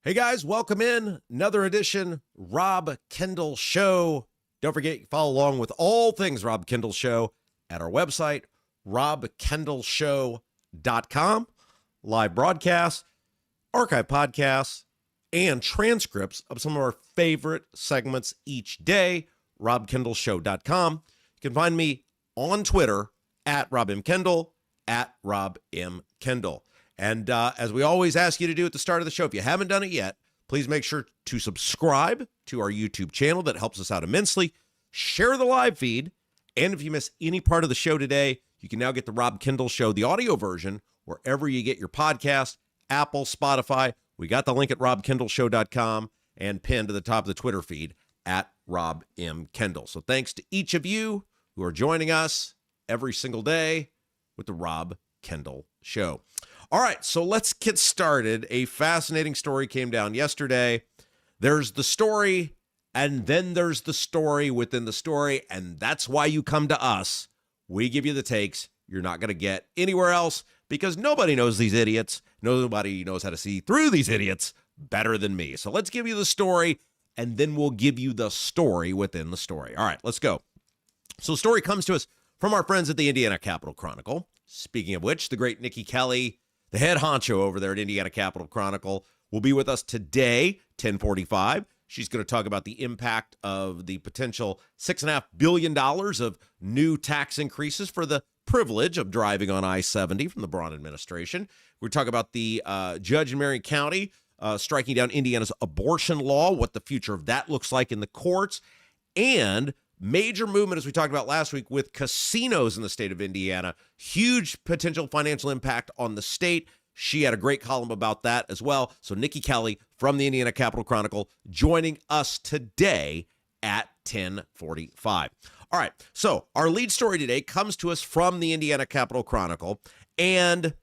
Hey guys, welcome in. Another edition, Rob Kendall Show. Don't forget, follow along with all things Rob Kendall Show at our website, robkendallshow.com. Live broadcasts, archive podcasts, and transcripts of some of our favorite segments each day, robkendallshow.com. You can find me on Twitter at Rob M. Kendall, at Rob M. Kendall. And as we always ask you to do at the start of the show, if you haven't done it yet, please make sure to subscribe to our YouTube channel. That helps us out immensely. Share the live feed. And if you miss any part of the show today, you can now get the Rob Kendall Show, the audio version, wherever you get your podcast, Apple, Spotify. We got the link at robkendallshow.com and pinned to the top of the Twitter feed at Rob M. Kendall. So thanks to each of you who are joining us every single day with the Rob Kendall Show. All right, so let's get started. A fascinating story came down yesterday. There's the story, and then there's the story within the story, and that's why you come to us. We give you the takes you're not going to get anywhere else because nobody knows these idiots. Nobody knows how to see through these idiots better than me. So let's give you the story, and then we'll give you the story within the story. All right, let's go. So the story comes to us from our friends at the Indiana Capital Chronicle. Speaking of which, the great Nikki Kelly, the head honcho over there at Indiana Capital Chronicle, will be with us today, 10:45. She's going to talk about the impact of the potential $6.5 billion of new tax increases for the privilege of driving on I-70 from the Braun administration. We're talking about the judge in Marion County striking down Indiana's abortion law, what the future of that looks like in the courts, and major movement, as we talked about last week, with casinos in the state of Indiana. Huge potential financial impact on the state. She had a great column about that as well. So Niki Kelly from the Indiana Capital Chronicle joining us today at 10:45. All right, so our lead story today comes to us from the Indiana Capital Chronicle, and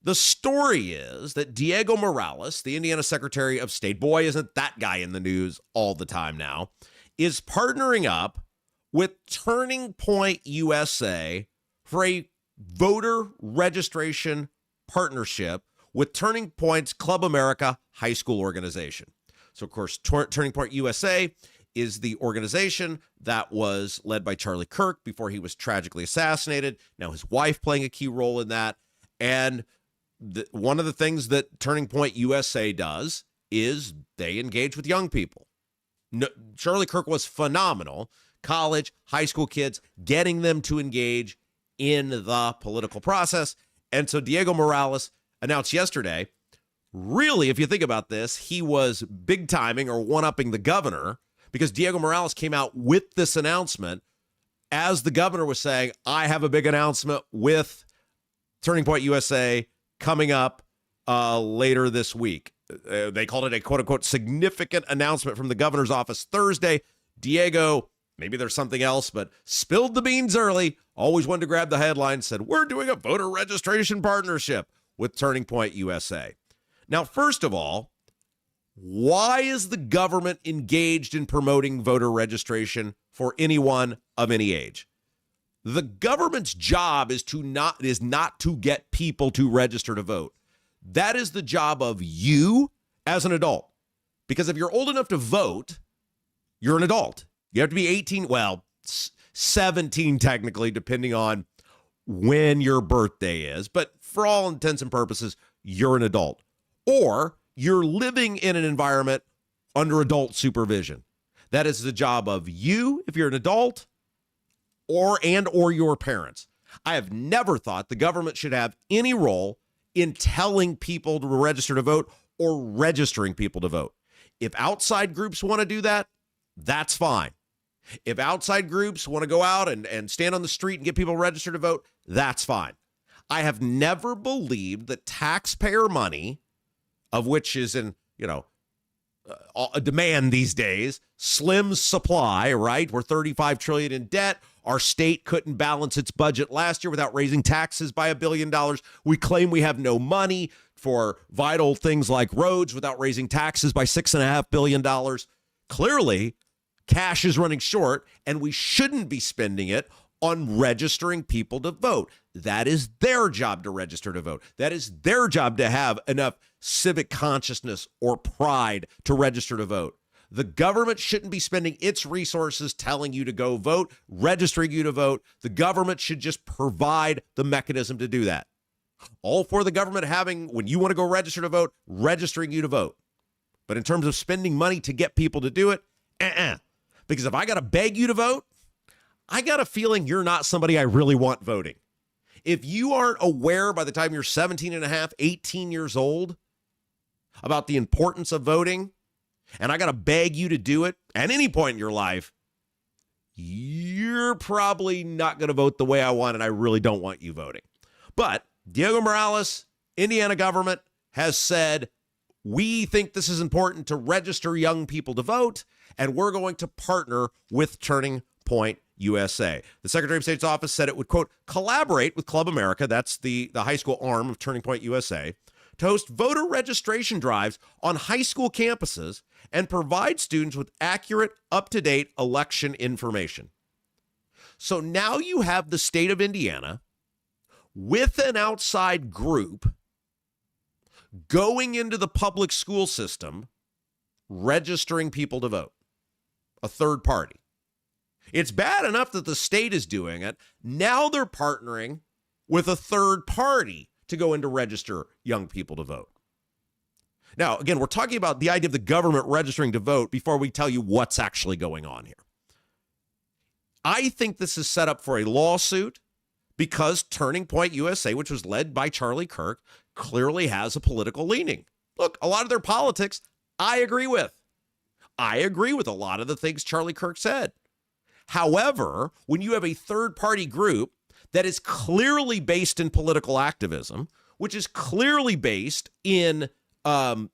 the story is that Diego Morales, the Indiana Secretary of State, boy, isn't that guy in the news all the time now, is partnering up with Turning Point USA for a voter registration partnership with Turning Point's Club America high school organization. So, of course, Turning Point USA is the organization that was led by Charlie Kirk before he was tragically assassinated. Now his wife playing a key role in that. And one of the things that Turning Point USA does is they engage with young people. No, Charlie Kirk was phenomenal. College, high school kids, getting them to engage in the political process. And so Diego Morales announced yesterday, really, if you think about this, he was big timing or one-upping the governor, because Diego Morales came out with this announcement as the governor was saying, I have a big announcement with Turning Point USA coming up later this week. They called it a quote-unquote significant announcement from the governor's office Thursday. Diego, maybe there's something else, but spilled the beans early. Always wanted to grab the headline, said, we're doing a voter registration partnership with Turning Point USA. Now, first of all, why is the government engaged in promoting voter registration for anyone of any age? The government's job is not to get people to register to vote. That is the job of you as an adult. Because if you're old enough to vote, you're an adult. You have to be 18, well, 17 technically, depending on when your birthday is. But for all intents and purposes, you're an adult. Or you're living in an environment under adult supervision. That is the job of you, if you're an adult, or your parents. I have never thought the government should have any role in telling people to register to vote or registering people to vote. If outside groups want to do that, that's fine. If outside groups want to go out and stand on the street and get people registered to vote, that's fine. I have never believed that taxpayer money, of which is in, a demand these days, slim supply, right? We're $35 trillion in debt. Our state couldn't balance its budget last year without raising taxes by $1 billion. We claim we have no money for vital things like roads without raising taxes by $6.5 billion. Clearly, cash is running short, and we shouldn't be spending it on registering people to vote. That is their job to register to vote. That is their job to have enough civic consciousness or pride to register to vote. The government shouldn't be spending its resources telling you to go vote, registering you to vote. The government should just provide the mechanism to do that. All for the government having, when you want to go register to vote, registering you to vote. But in terms of spending money to get people to do it, because if I got to beg you to vote, I got a feeling you're not somebody I really want voting. If you aren't aware by the time you're 17 and a half, 18 years old about the importance of voting, and I got to beg you to do it at any point in your life, you're probably not going to vote the way I want, and I really don't want you voting. But Diego Morales, Indiana government, has said, we think this is important to register young people to vote, and we're going to partner with Turning Point USA. The Secretary of State's office said it would, quote, collaborate with Club America, that's the high school arm of Turning Point USA, to host voter registration drives on high school campuses and provide students with accurate, up-to-date election information. So now you have the state of Indiana with an outside group going into the public school system, registering people to vote, a third party. It's bad enough that the state is doing it. Now they're partnering with a third party to go in to register young people to vote. Now, again, we're talking about the idea of the government registering to vote before we tell you what's actually going on here. I think this is set up for a lawsuit because Turning Point USA, which was led by Charlie Kirk, clearly has a political leaning. Look, a lot of their politics I agree with. I agree with a lot of the things Charlie Kirk said. However, when you have a third-party group that is clearly based in political activism, which is clearly based in a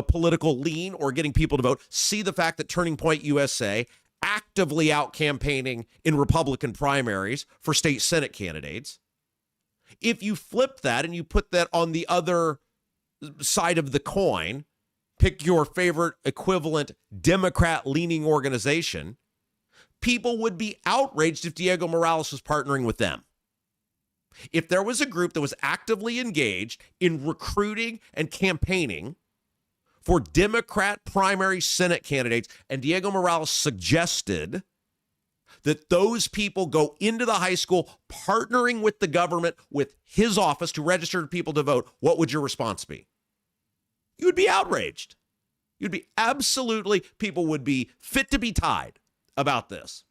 political lean or getting people to vote, see the fact that Turning Point USA actively out campaigning in Republican primaries for state Senate candidates. If you flip that and you put that on the other side of the coin, pick your favorite equivalent Democrat-leaning organization, people would be outraged if Diego Morales was partnering with them. If there was a group that was actively engaged in recruiting and campaigning for Democrat primary Senate candidates, and Diego Morales suggested that those people go into the high school partnering with the government, with his office to register people to vote, what would your response be? You would be outraged. You'd be absolutely, people would be fit to be tied about this.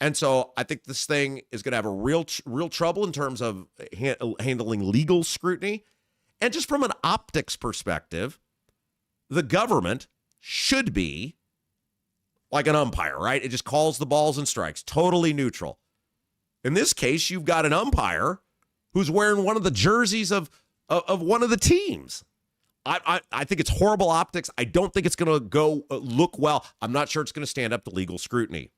And so I think this thing is going to have a real trouble in terms of handling legal scrutiny. And just from an optics perspective, the government should be like an umpire, right? It just calls the balls and strikes, totally neutral. In this case, you've got an umpire who's wearing one of the jerseys of one of the teams. I think it's horrible optics. I don't think it's going to look well. I'm not sure it's going to stand up to legal scrutiny.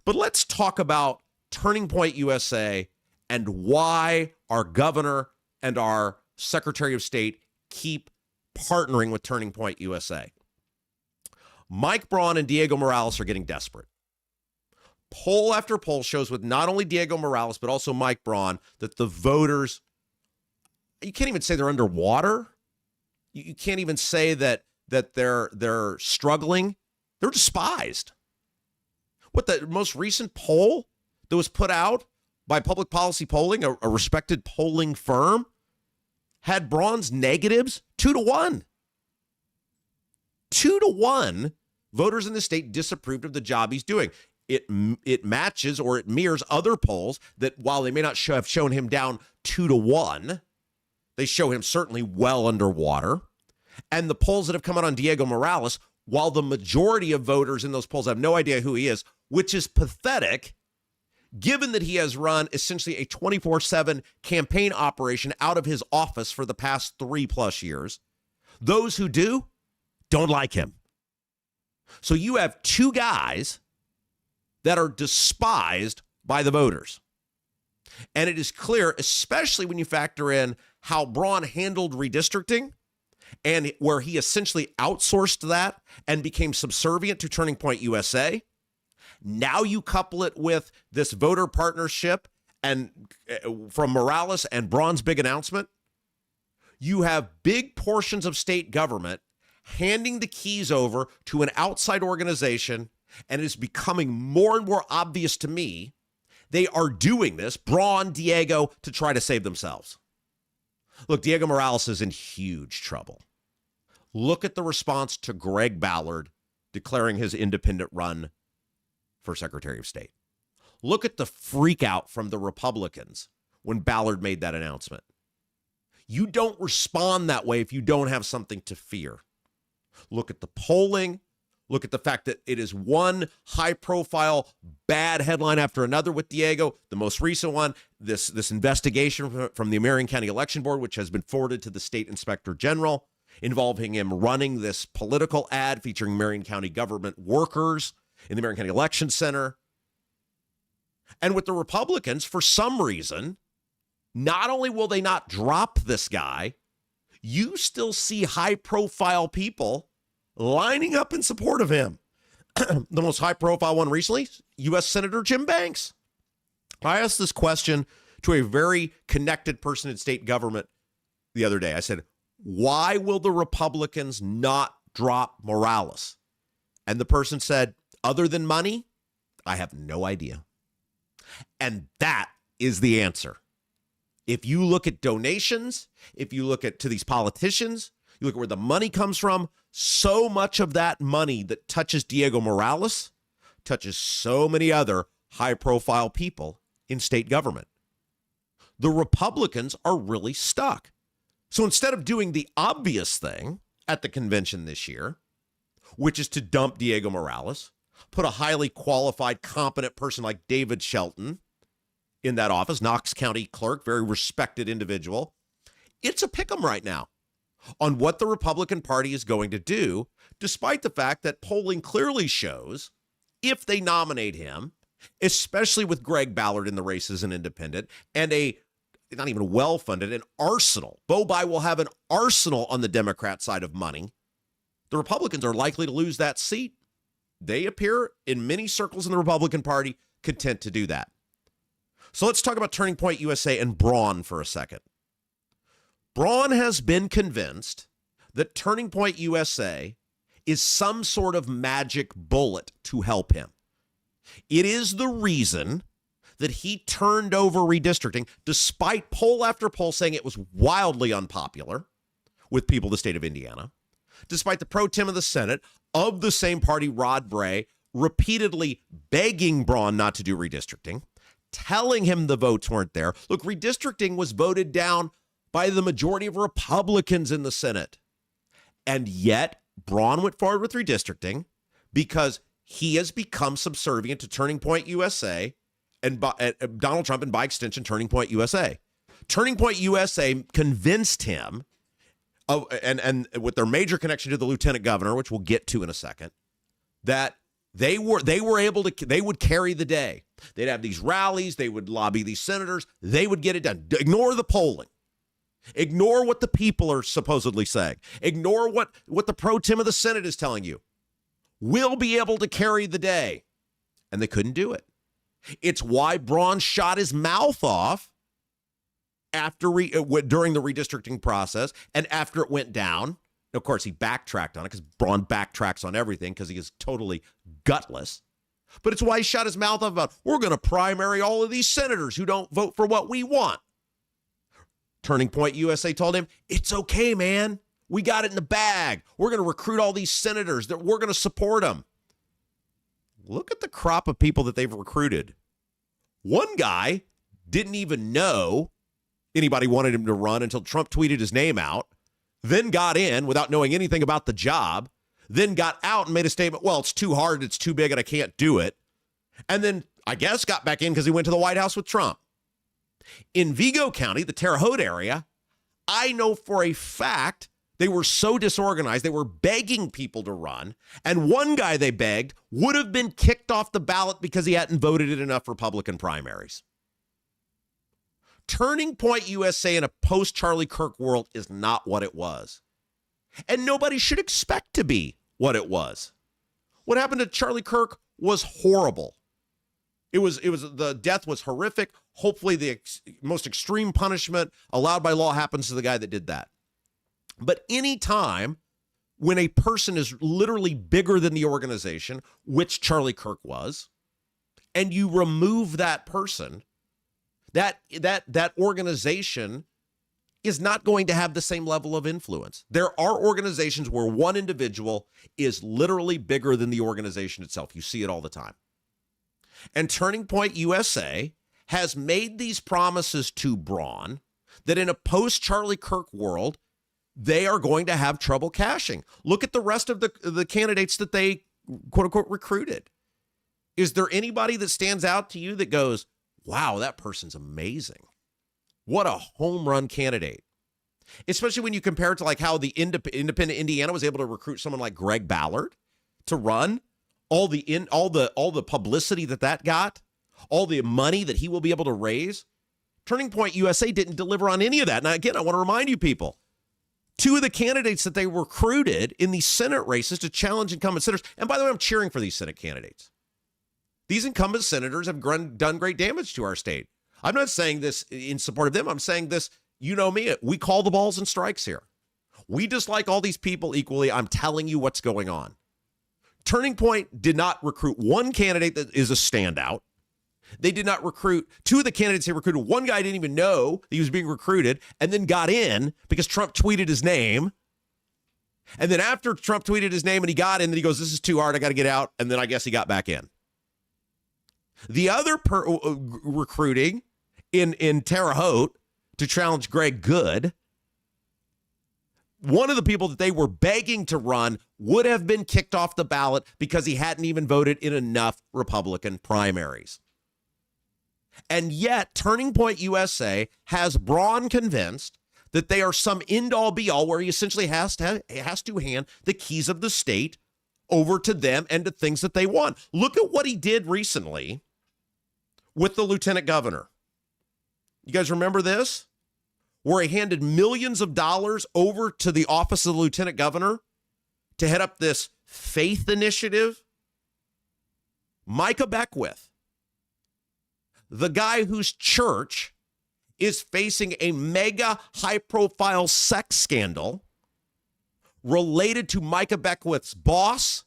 But let's talk about Turning Point USA and why our governor and our Secretary of State keep partnering with Turning Point USA. Mike Braun and Diego Morales are getting desperate. Poll after poll shows with not only Diego Morales, but also Mike Braun, that the voters, you can't even say they're underwater. You can't even say that they're struggling. They're despised. What, the most recent poll that was put out by Public Policy Polling, a respected polling firm, had Braun's negatives 2-1. 2-1, voters in the state disapproved of the job he's doing. It matches or it mirrors other polls that while they may not have shown him down 2-1, they show him certainly well underwater. And the polls that have come out on Diego Morales, while the majority of voters in those polls have no idea who he is, which is pathetic, given that he has run essentially a 24/7 campaign operation out of his office for the past 3+ years, those who do don't like him. So you have two guys that are despised by the voters. And it is clear, especially when you factor in how Braun handled redistricting and where he essentially outsourced that and became subservient to Turning Point USA. Now you couple it with this voter partnership and from Morales and Braun's big announcement. You have big portions of state government handing the keys over to an outside organization, and it is becoming more and more obvious to me they are doing this, Braun, Diego, to try to save themselves. Look, Diego Morales is in huge trouble. Look at the response to Greg Ballard declaring his independent run for Secretary of State. Look at the freak out from the Republicans when Ballard made that announcement. You don't respond that way if you don't have something to fear. Look at the polling. Look at the fact that it is one high-profile bad headline after another with Diego. The most recent one, this investigation from the Marion County Election Board, which has been forwarded to the state inspector general, involving him running this political ad featuring Marion County government workers in the Marion County Election Center. And with the Republicans, for some reason, not only will they not drop this guy, you still see high-profile people lining up in support of him. The most high-profile one recently, U.S. Senator Jim Banks. I asked this question to a very connected person in state government the other day. I said, why will the Republicans not drop Morales? And the person said, other than money, I have no idea. And that is the answer. If you look at donations, if you look at to these politicians, you look at where the money comes from, so much of that money that touches Diego Morales touches so many other high-profile people in state government. The Republicans are really stuck. So instead of doing the obvious thing at the convention this year, which is to dump Diego Morales, put a highly qualified, competent person like David Shelton in that office, Knox County clerk, very respected individual, it's a pick 'em right now on what the Republican Party is going to do, despite the fact that polling clearly shows if they nominate him, especially with Greg Ballard in the race as an independent, and a not even well-funded, an arsenal. Bo-Bai will have an arsenal on the Democrat side of money. The Republicans are likely to lose that seat. They appear in many circles in the Republican Party content to do that. So let's talk about Turning Point USA and Braun for a second. Braun has been convinced that Turning Point USA is some sort of magic bullet to help him. It is the reason that he turned over redistricting, despite poll after poll saying it was wildly unpopular with people of the state of Indiana, despite the pro tem of the Senate of the same party, Rod Bray, repeatedly begging Braun not to do redistricting, telling him the votes weren't there. Look, redistricting was voted down by the majority of Republicans in the Senate. And yet, Braun went forward with redistricting because he has become subservient to Turning Point USA and Donald Trump, and by extension, Turning Point USA. Turning Point USA convinced him, and with their major connection to the lieutenant governor, which we'll get to in a second, that they were able to, they would carry the day. They'd have these rallies, they would lobby these senators, they would get it done. Ignore the polling. Ignore what the people are supposedly saying. Ignore what the pro tem of the Senate is telling you. We'll be able to carry the day. And they couldn't do it. It's why Braun shot his mouth off during the redistricting process, and after it went down. Of course, he backtracked on it because Braun backtracks on everything because he is totally gutless. But it's why he shot his mouth off about, we're going to primary all of these senators who don't vote for what we want. Turning Point USA told him, it's okay, man. We got it in the bag. We're going to recruit all these senators. That we're going to support them. Look at the crop of people that they've recruited. One guy didn't even know anybody wanted him to run until Trump tweeted his name out, then got in without knowing anything about the job, then got out and made a statement, well, it's too hard, it's too big, and I can't do it. And then, I guess, got back in because he went to the White House with Trump. In Vigo County, the Terre Haute area, I know for a fact they were so disorganized, they were begging people to run, and one guy they begged would have been kicked off the ballot because he hadn't voted in enough Republican primaries. Turning Point USA in a post-Charlie Kirk world is not what it was. And nobody should expect to be what it was. What happened to Charlie Kirk was horrible. The death was horrific. Hopefully the most extreme punishment allowed by law happens to the guy that did that. But any time when a person is literally bigger than the organization, which Charlie Kirk was, and you remove that person, that organization is not going to have the same level of influence. There are organizations where one individual is literally bigger than the organization itself. You see it all the time. And Turning Point USA has made these promises to Braun that in a post-Charlie Kirk world, they are going to have trouble cashing. Look at the rest of the candidates that they quote unquote recruited. Is there anybody that stands out to you that goes, wow, that person's amazing? What a home run candidate. Especially when you compare it to like how the independent Indiana was able to recruit someone like Greg Ballard to run, all the publicity that got, all the money that he will be able to raise. Turning Point USA didn't deliver on any of that. Now, again, I want to remind you people, two of the candidates that they recruited in the Senate races to challenge incumbent senators, and by the way, I'm cheering for these Senate candidates. These incumbent senators have done great damage to our state. I'm not saying this in support of them. I'm saying this, you know me, we call the balls and strikes here. We dislike all these people equally. I'm telling you what's going on. Turning Point did not recruit one candidate that is a standout. They did not recruit two of the candidates they recruited. One guy didn't even know that he was being recruited and then got in because Trump tweeted his name. And then after Trump tweeted his name and he got in, then he goes, this is too hard, I got to get out. And then I guess he got back in. The other recruiting in Terre Haute to challenge Greg Good, one of the people that they were begging to run would have been kicked off the ballot because he hadn't even voted in enough Republican primaries. And yet, Turning Point USA has Braun convinced that they are some end-all be-all where he essentially has to hand the keys of the state over to them and to things that they want. Look at what he did recently with the lieutenant governor. You guys remember this? Where he handed millions of dollars over to the office of the lieutenant governor to head up this faith initiative. Micah Beckwith, the guy whose church is facing a mega high-profile sex scandal related to Micah Beckwith's boss,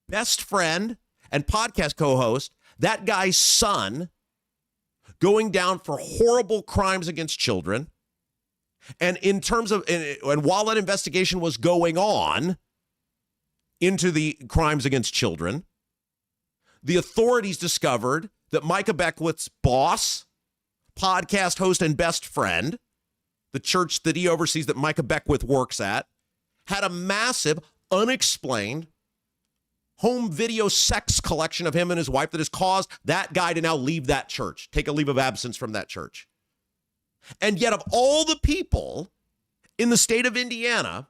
best friend, and podcast co-host, that guy's son, going down for horrible crimes against children. And in terms of, and while that investigation was going on into the crimes against children, the authorities discovered that Micah Beckwith's boss, podcast host, and best friend, the church that he oversees that Micah Beckwith works at, had a massive, unexplained home video sex collection of him and his wife that has caused that guy to now leave that church, take a leave of absence from that church. And yet, of all the people in the state of Indiana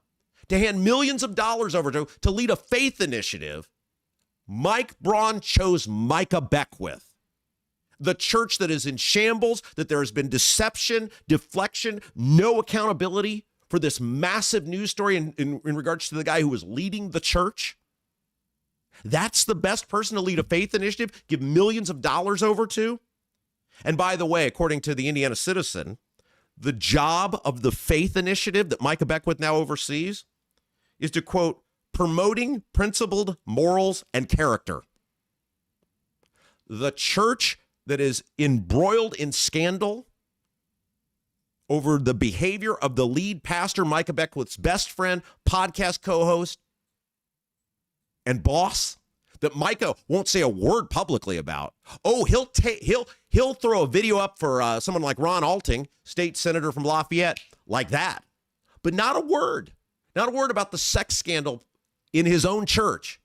to hand millions of dollars over to lead a faith initiative, Mike Braun chose Micah Beckwith, the church that is in shambles, that there has been deception, deflection, no accountability for this massive news story in regards to the guy who was leading the church. That's the best person to lead a faith initiative, give millions of dollars over to. And by the way, according to the Indiana Citizen, the job of the faith initiative that Micah Beckwith now oversees is to, quote, promoting principled morals and character. The church that is embroiled in scandal over the behavior of the lead pastor, Micah Beckwith's best friend, podcast co-host, and boss, that Micah won't say a word publicly about. Oh, he'll throw a video up for someone like Ron Alting, state senator from Lafayette, like that. But not a word about the sex scandal in his own church.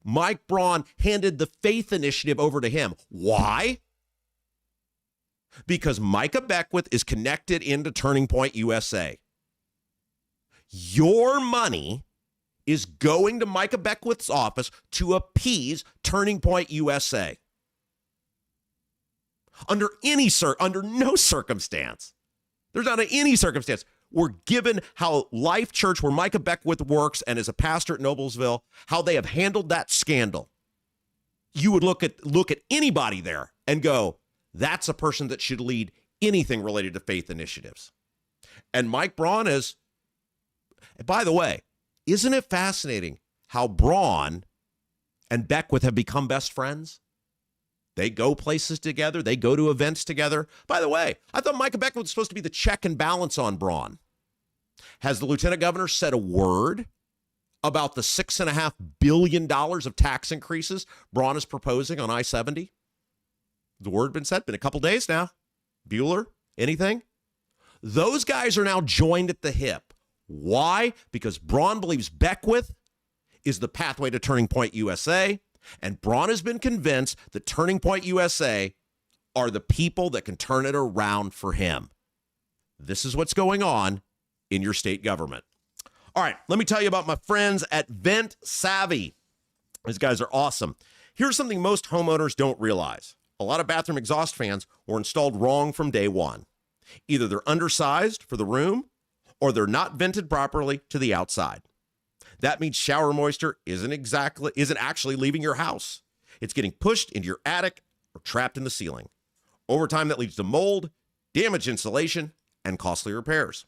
Mike Braun handed the faith initiative over to him. Why? Because Micah Beckwith is connected into Turning Point USA. Your money is going to Micah Beckwith's office to appease Turning Point USA. Under no circumstance, there's not any circumstance, we're given how Life Church, where Micah Beckwith works and is a pastor at Noblesville, how they have handled that scandal. You would look at anybody there and go, that's a person that should lead anything related to faith initiatives. And Mike Braun is, by the way, isn't it fascinating how Braun and Beckwith have become best friends? They go places together. They go to events together. By the way, I thought Micah Beckwith was supposed to be the check and balance on Braun. Has the lieutenant governor said a word about the $6.5 billion of tax increases Braun is proposing on I-70? The word been said? Been a couple days now. Bueller, anything? Those guys are now joined at the hip. Why? Because Braun believes Beckwith is the pathway to Turning Point USA, and Braun has been convinced that Turning Point USA are the people that can turn it around for him. This is what's going on in your state government. All right, let me tell you about my friends at Vent Savvy. These guys are awesome. Here's something most homeowners don't realize. A lot of bathroom exhaust fans were installed wrong from day one. Either they're undersized for the room, or they're not vented properly to the outside. That means shower moisture isn't actually leaving your house. It's getting pushed into your attic or trapped in the ceiling. Over time, that leads to mold, damaged insulation, and costly repairs.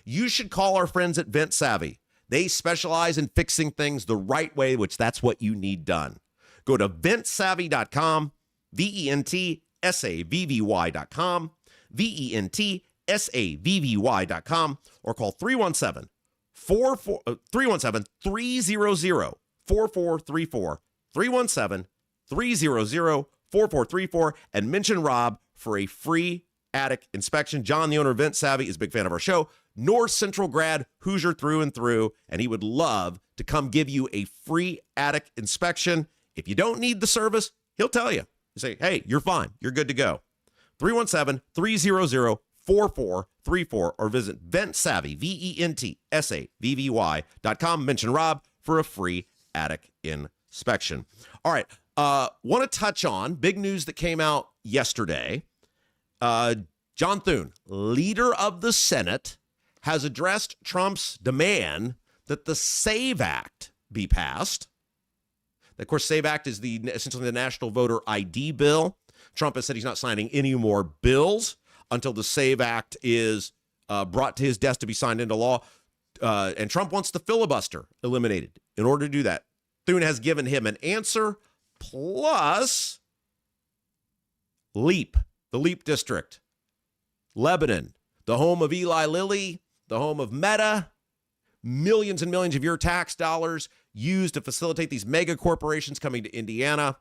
You should call our friends at Vent Savvy. They specialize in fixing things the right way, which that's what you need done. Go to ventsavvy.com, VENTSAVVY.com, VENTSAVVY.com, or call 317-300-4434, 317-300-4434, and mention Rob for a free attic inspection. John, the owner of Vent Savvy, is a big fan of our show. North Central grad, Hoosier through and through, and he would love to come give you a free attic inspection. If you don't need the service, he'll tell you. You say, hey, you're fine. You're good to go. 317-300-4434 or visit Vent Savvy, VENTSAVVY.com. Mention Rob for a free attic inspection. All right. Want to touch on big news that came out yesterday. John Thune, leader of the Senate, has addressed Trump's demand that the SAVE Act be passed. Of course, SAVE Act is essentially the National Voter ID bill. Trump has said he's not signing any more bills until the SAVE Act is brought to his desk to be signed into law. And Trump wants the filibuster eliminated. In order to do that, Thune has given him an answer, plus LEAP, the LEAP district, Lebanon, the home of Eli Lilly, the home of Meta, millions and millions of your tax dollars used to facilitate these mega corporations coming to Indiana.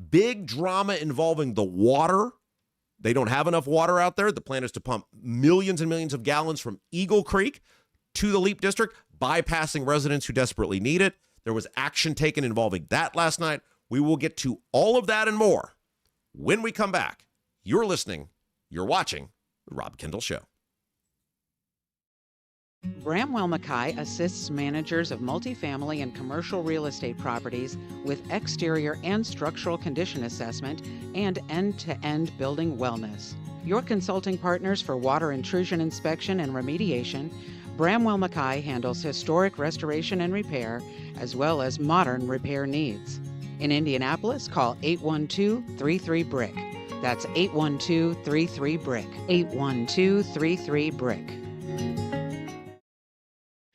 Big drama involving the water. They don't have enough water out there. The plan is to pump millions and millions of gallons from Eagle Creek to the LEAP district, bypassing residents who desperately need it. There was action taken involving that last night. We will get to all of that and more when we come back. You're watching The Rob Kendall Show. Bramwell Mackay assists managers of multifamily and commercial real estate properties with exterior and structural condition assessment and end-to-end building wellness. Your consulting partners for water intrusion inspection and remediation, Bramwell Mackay handles historic restoration and repair, as well as modern repair needs. In Indianapolis, call 812-33-BRICK. That's 812-33-BRICK. 812-33-BRICK.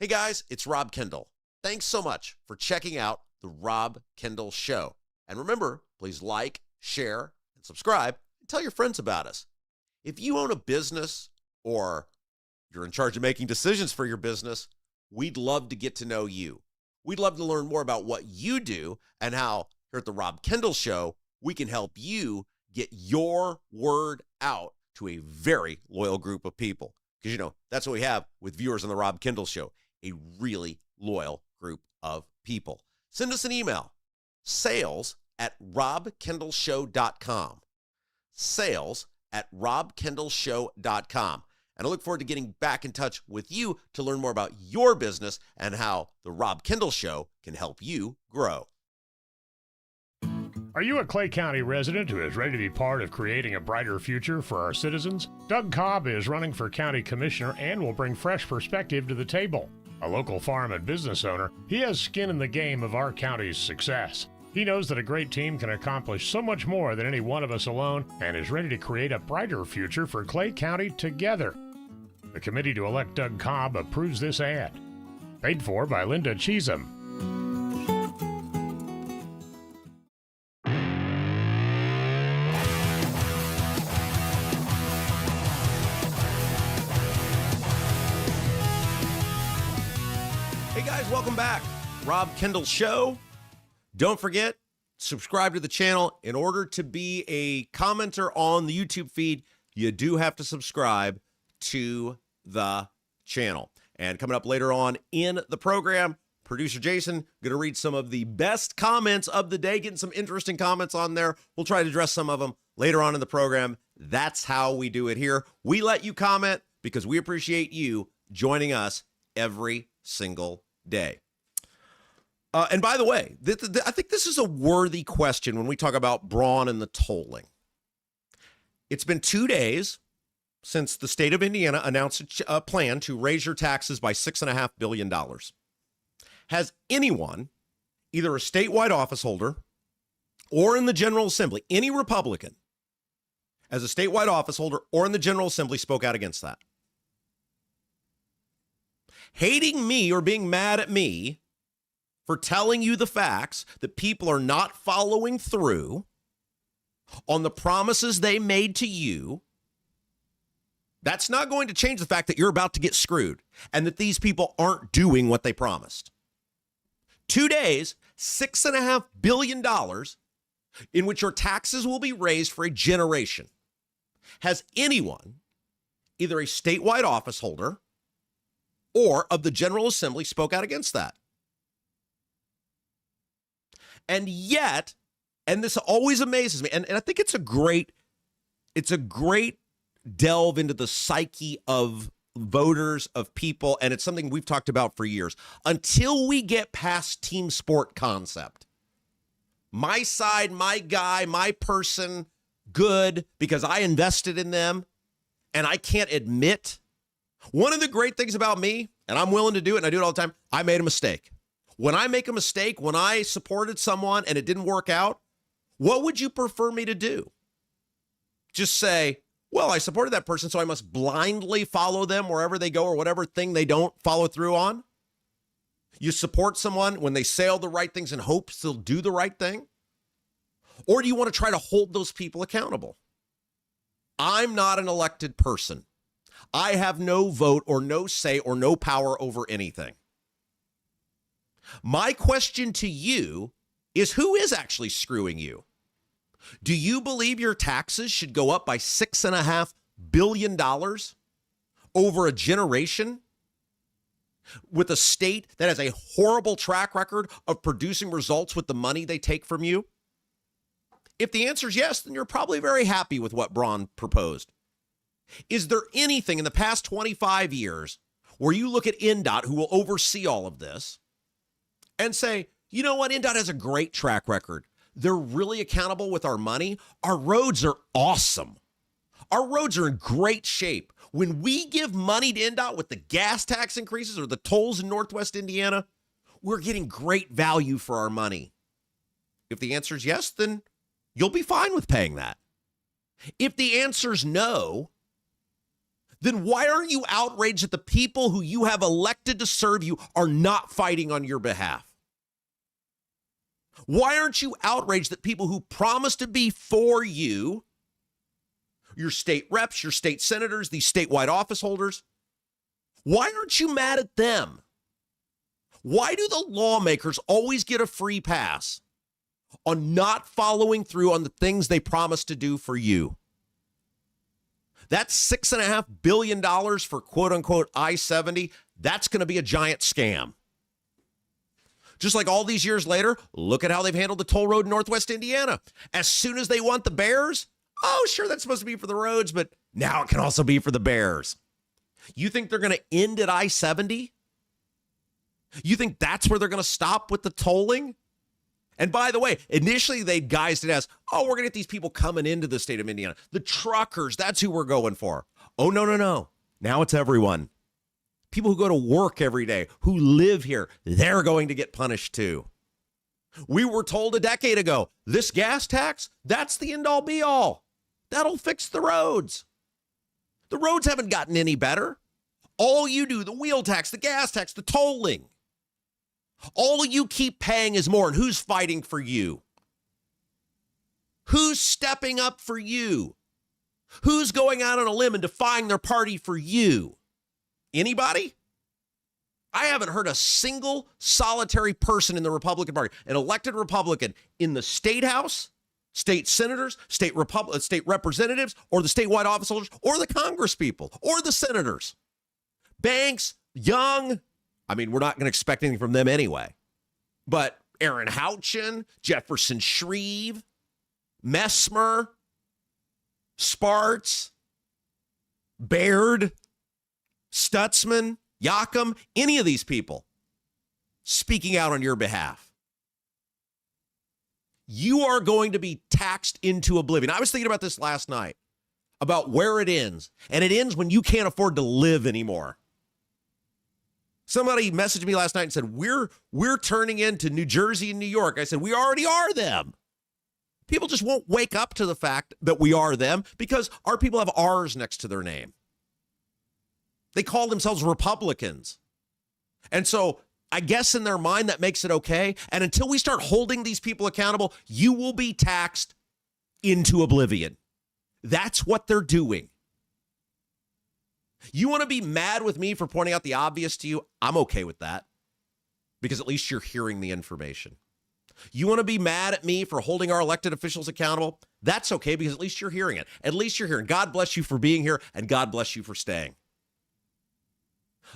Hey guys, it's Rob Kendall. Thanks so much for checking out The Rob Kendall Show. And remember, please like, share, and subscribe, and tell your friends about us. If you own a business or you're in charge of making decisions for your business, we'd love to get to know you. We'd love to learn more about what you do and how here at The Rob Kendall Show, we can help you get your word out to a very loyal group of people. Because, that's what we have with viewers on The Rob Kendall Show, a really loyal group of people. Send us an email, sales@robkendallshow.com, sales@robkendallshow.com. And I look forward to getting back in touch with you to learn more about your business and how The Rob Kendall Show can help you grow. Are you a Clay County resident who is ready to be part of creating a brighter future for our citizens? Doug Cobb is running for county commissioner and will bring fresh perspective to the table. A local farm and business owner, he has skin in the game of our county's success. He knows that a great team can accomplish so much more than any one of us alone and is ready to create a brighter future for Clay County together. The committee to elect Doug Cobb approves this ad. Paid for by Linda Cheesem. Hey guys, welcome back. Rob Kendall Show. Don't forget, subscribe to the channel. In order to be a commenter on the YouTube feed, you do have to subscribe to the channel. And coming up later on in the program, Producer Jason, going to read some of the best comments of the day, getting some interesting comments on there. We'll try to address some of them later on in the program. That's how we do it here. We let you comment because we appreciate you joining us every single day. And by the way, I think this is a worthy question when we talk about Braun and the tolling. It's been 2 days since the state of Indiana announced a plan to raise your taxes by $6.5 billion. Has anyone, either a statewide office holder or in the General Assembly, any Republican, as a statewide office holder or in the General Assembly, spoke out against that? Hating me or being mad at me for telling you the facts that people are not following through on the promises they made to you, that's not going to change the fact that you're about to get screwed and that these people aren't doing what they promised. 2 days, $6.5 billion in which your taxes will be raised for a generation. Has anyone, either a statewide office holder or of the General Assembly, spoke out against that? And yet, and this always amazes me, and I think it's a great delve into the psyche of voters, of people, and it's something we've talked about for years. Until we get past team sport concept, my side, my guy, my person, good, because I invested in them, and I can't admit, one of the great things about me, and I'm willing to do it, and I do it all the time, I made a mistake. When I make a mistake, when I supported someone and it didn't work out, what would you prefer me to do? Just say, well, I supported that person, so I must blindly follow them wherever they go or whatever thing they don't follow through on? You support someone when they say all the right things in hopes they'll do the right thing? Or do you want to try to hold those people accountable? I'm not an elected person. I have no vote or no say or no power over anything. My question to you is, who is actually screwing you? Do you believe your taxes should go up by $6.5 billion over a generation with a state that has a horrible track record of producing results with the money they take from you? If the answer is yes, then you're probably very happy with what Braun proposed. Is there anything in the past 25 years where you look at INDOT, who will oversee all of this, and say, you know what, INDOT has a great track record. They're really accountable with our money. Our roads are awesome. Our roads are in great shape. When we give money to INDOT with the gas tax increases or the tolls in Northwest Indiana, we're getting great value for our money. If the answer is yes, then you'll be fine with paying that. If the answer is no, then why aren't you outraged that the people who you have elected to serve you are not fighting on your behalf? Why aren't you outraged that people who promise to be for you, your state reps, your state senators, these statewide office holders, why aren't you mad at them? Why do the lawmakers always get a free pass on not following through on the things they promised to do for you? That's $6.5 billion for quote unquote I-70. That's going to be a giant scam. Just like all these years later, look at how they've handled the toll road in Northwest Indiana. As soon as they want the bears, oh, sure, that's supposed to be for the roads, but now it can also be for the bears. You think they're going to end at I-70? You think that's where they're going to stop with the tolling? And by the way, initially they guised it as, oh, we're going to get these people coming into the state of Indiana. The truckers, that's who we're going for. Oh, no. Now it's everyone. People who go to work every day, who live here, they're going to get punished too. We were told a decade ago, this gas tax, that's the end-all be-all. That'll fix the roads. The roads haven't gotten any better. All you do, the wheel tax, the gas tax, the tolling, all you keep paying is more. And who's fighting for you? Who's stepping up for you? Who's going out on a limb and defying their party for you? Anybody? I haven't heard a single solitary person in the Republican Party, an elected Republican in the state house, state senators, state representatives, or the statewide office holders, or the Congress people, or the senators. Banks, Young, I mean, we're not going to expect anything from them anyway. But Aaron Houchin, Jefferson Shreve, Messmer, Spartz, Baird, Stutzman, Yakum, any of these people speaking out on your behalf. You are going to be taxed into oblivion. I was thinking about this last night, about where it ends. And it ends when you can't afford to live anymore. Somebody messaged me last night and said, we're turning into New Jersey and New York. I said, we already are them. People just won't wake up to the fact that we are them because our people have R's next to their name. They call themselves Republicans. And so I guess in their mind that makes it okay. And until we start holding these people accountable, you will be taxed into oblivion. That's what they're doing. You want to be mad with me for pointing out the obvious to you? I'm okay with that because at least you're hearing the information. You want to be mad at me for holding our elected officials accountable? That's okay because at least you're hearing it. At least you're hearing. God bless you for being here and God bless you for staying.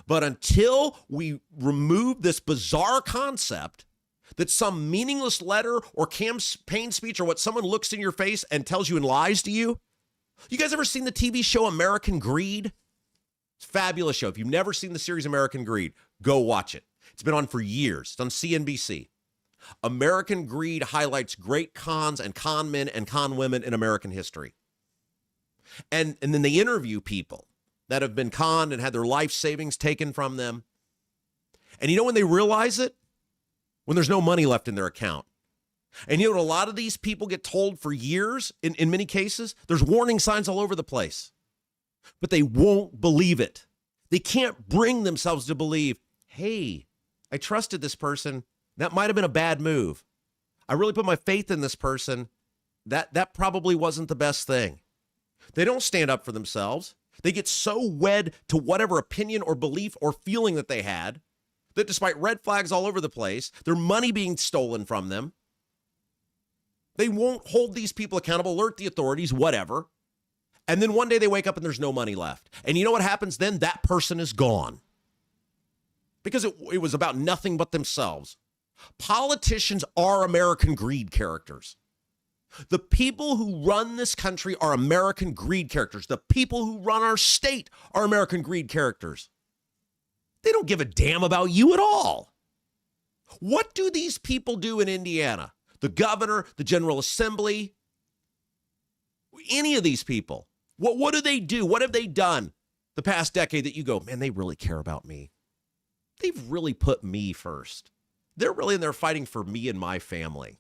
But until we remove this bizarre concept that some meaningless letter or campaign speech or what someone looks in your face and tells you and lies to you, you guys ever seen the TV show American Greed? It's a fabulous show. If you've never seen the series American Greed, go watch it. It's been on for years. It's on CNBC. American Greed highlights great cons and con men and con women in American history. And then they interview people that have been conned and had their life savings taken from them. And you know when they realize it? When there's no money left in their account. And you know what a lot of these people get told for years, in many cases? There's warning signs all over the place. But they won't believe it. They can't bring themselves to believe, hey, I trusted this person. That might have been a bad move. I really put my faith in this person. That probably wasn't the best thing. They don't stand up for themselves. They get so wed to whatever opinion or belief or feeling that they had that despite red flags all over the place, their money being stolen from them, they won't hold these people accountable, alert the authorities, whatever. And then one day they wake up and there's no money left. And you know what happens then? That person is gone. Because it was about nothing but themselves. Politicians are American greed characters. The people who run this country are American greed characters. The people who run our state are American greed characters. They don't give a damn about you at all. What do these people do in Indiana? The governor, the General Assembly, any of these people. What do they do? What have they done the past decade that you go, man, they really care about me? They've really put me first. They're really in there fighting for me and my family.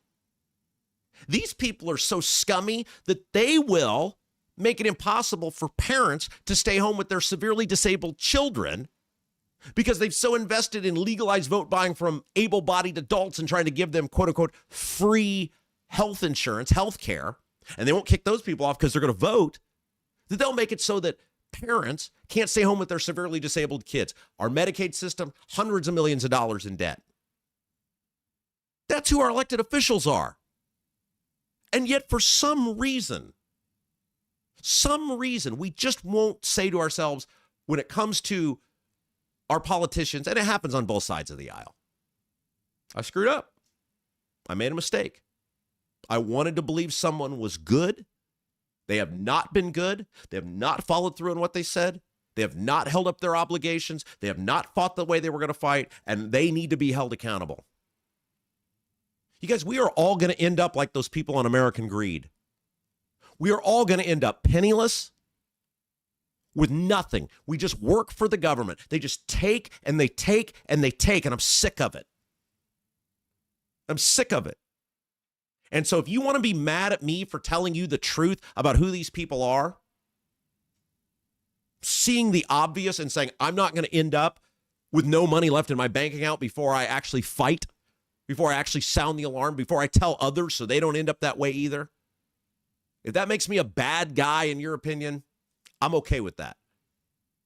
These people are so scummy that they will make it impossible for parents to stay home with their severely disabled children because they've so invested in legalized vote buying from able-bodied adults and trying to give them, quote unquote, free health insurance, health care. And they won't kick those people off because they're going to vote. That they'll make it so that parents can't stay home with their severely disabled kids. Our Medicaid system, hundreds of millions of dollars in debt. That's who our elected officials are. And yet for some reason, we just won't say to ourselves when it comes to our politicians, and it happens on both sides of the aisle, I screwed up. I made a mistake. I wanted to believe someone was good. They have not been good. They have not followed through on what they said. They have not held up their obligations. They have not fought the way they were going to fight, and they need to be held accountable. You guys, we are all going to end up like those people on American Greed. We are all going to end up penniless with nothing. We just work for the government. They just take and they take and they take, and I'm sick of it. I'm sick of it. And so if you want to be mad at me for telling you the truth about who these people are, seeing the obvious and saying, I'm not going to end up with no money left in my bank account before I actually fight, before I actually sound the alarm, before I tell others so they don't end up that way either. If that makes me a bad guy in your opinion, I'm okay with that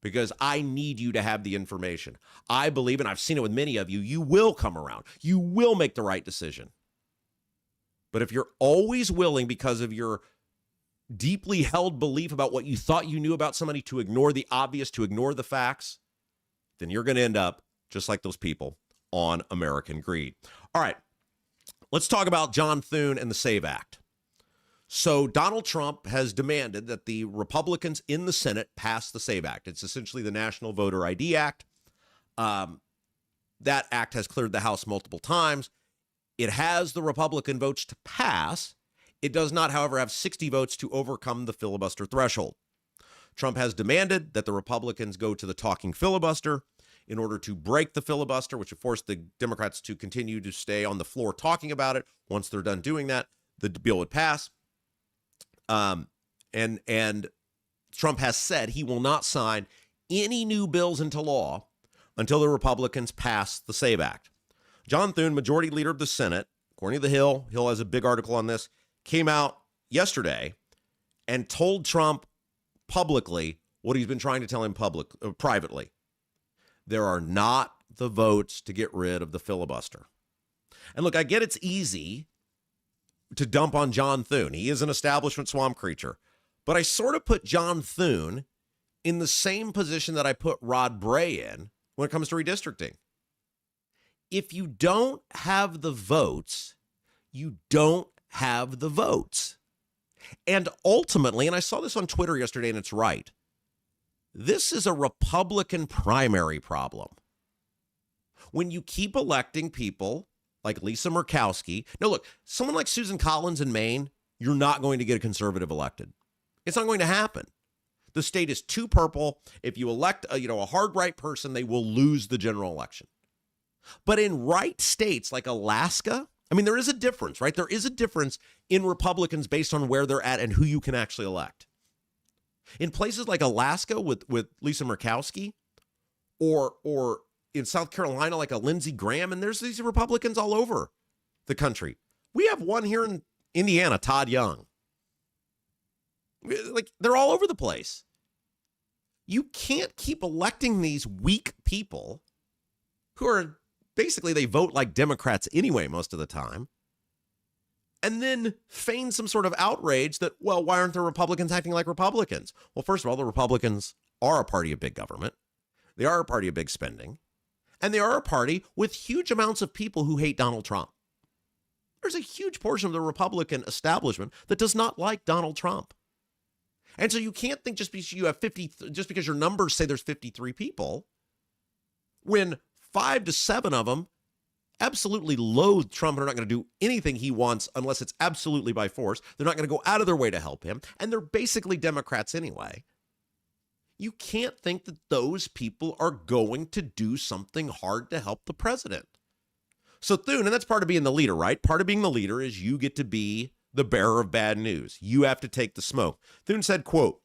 because I need you to have the information. I believe, and I've seen it with many of you, you will come around. You will make the right decision. But if you're always willing because of your deeply held belief about what you thought you knew about somebody to ignore the obvious, to ignore the facts, then you're going to end up just like those people on American greed. All right, let's talk about John Thune and the SAVE Act. So Donald Trump has demanded that the Republicans in the Senate pass the SAVE Act. It's essentially the National Voter ID Act. That act has cleared the House multiple times. It has the Republican votes to pass. It does not, however, have 60 votes to overcome the filibuster threshold. Trump has demanded that the Republicans go to the talking filibuster in order to break the filibuster, which would force the Democrats to continue to stay on the floor talking about it. Once they're done doing that, the bill would pass. And Trump has said he will not sign any new bills into law until the Republicans pass the SAVE Act. John Thune, majority leader of the Senate, according to The Hill has a big article on this, came out yesterday and told Trump publicly what he's been trying to tell him privately. There are not the votes to get rid of the filibuster. And look, I get it's easy to dump on John Thune. He is an establishment swamp creature. But I sort of put John Thune in the same position that I put Rod Bray in when it comes to redistricting. If you don't have the votes, you don't have the votes. And ultimately, and I saw this on Twitter yesterday, and it's right, this is a Republican primary problem. When you keep electing people like Lisa Murkowski, now look, someone like Susan Collins in Maine, you're not going to get a conservative elected. It's not going to happen. The state is too purple. If you elect a hard right person, they will lose the general election. But in right states like Alaska, I mean, there is a difference, right? There is a difference in Republicans based on where they're at and who you can actually elect. In places like Alaska with Lisa Murkowski, or in South Carolina like a Lindsey Graham, and there's these Republicans all over the country. We have one here in Indiana, Todd Young. Like, they're all over the place. You can't keep electing these weak people who are basically, they vote like Democrats anyway most of the time, and then feign some sort of outrage that, well, why aren't the Republicans acting like Republicans? Well, first of all, the Republicans are a party of big government. They are a party of big spending. And they are a party with huge amounts of people who hate Donald Trump. There's a huge portion of the Republican establishment that does not like Donald Trump. And so you can't think just because you have just because your numbers say there's 53 people, when 5 to 7 of them absolutely loathe Trump and are not going to do anything he wants unless it's absolutely by force. They're not going to go out of their way to help him. And they're basically Democrats anyway. You can't think that those people are going to do something hard to help the president. So Thune, and that's part of being the leader, right? Part of being the leader is you get to be the bearer of bad news. You have to take the smoke. Thune said, quote,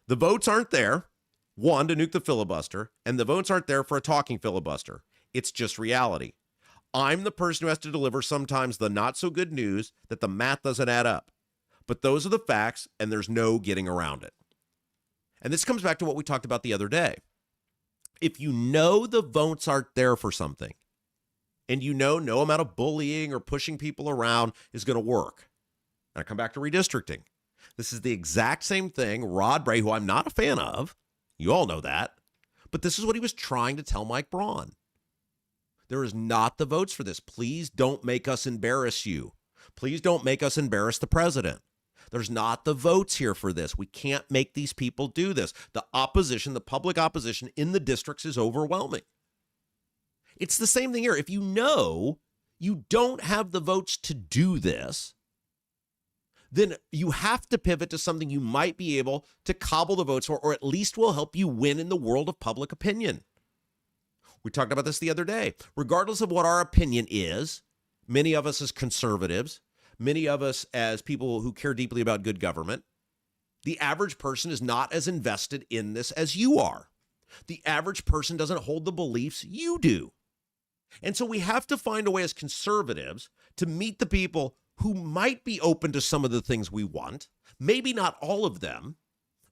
"The votes aren't there, one, to nuke the filibuster, and the votes aren't there for a talking filibuster. It's just reality. I'm the person who has to deliver sometimes the not so good news that the math doesn't add up. But those are the facts, and there's no getting around it." And this comes back to what we talked about the other day. If you know the votes aren't there for something, and you know no amount of bullying or pushing people around is going to work. And I come back to redistricting. This is the exact same thing Rod Bray, who I'm not a fan of, you all know that, but this is what he was trying to tell Mike Braun. There is not the votes for this. Please don't make us embarrass you. Please don't make us embarrass the president. There's not the votes here for this. We can't make these people do this. The opposition, the public opposition in the districts is overwhelming. It's the same thing here. If you know you don't have the votes to do this, then you have to pivot to something you might be able to cobble the votes for, or at least will help you win in the world of public opinion. We talked about this the other day. Regardless of what our opinion is, many of us as conservatives, many of us as people who care deeply about good government, the average person is not as invested in this as you are. The average person doesn't hold the beliefs you do. And so we have to find a way as conservatives to meet the people who might be open to some of the things we want, maybe not all of them,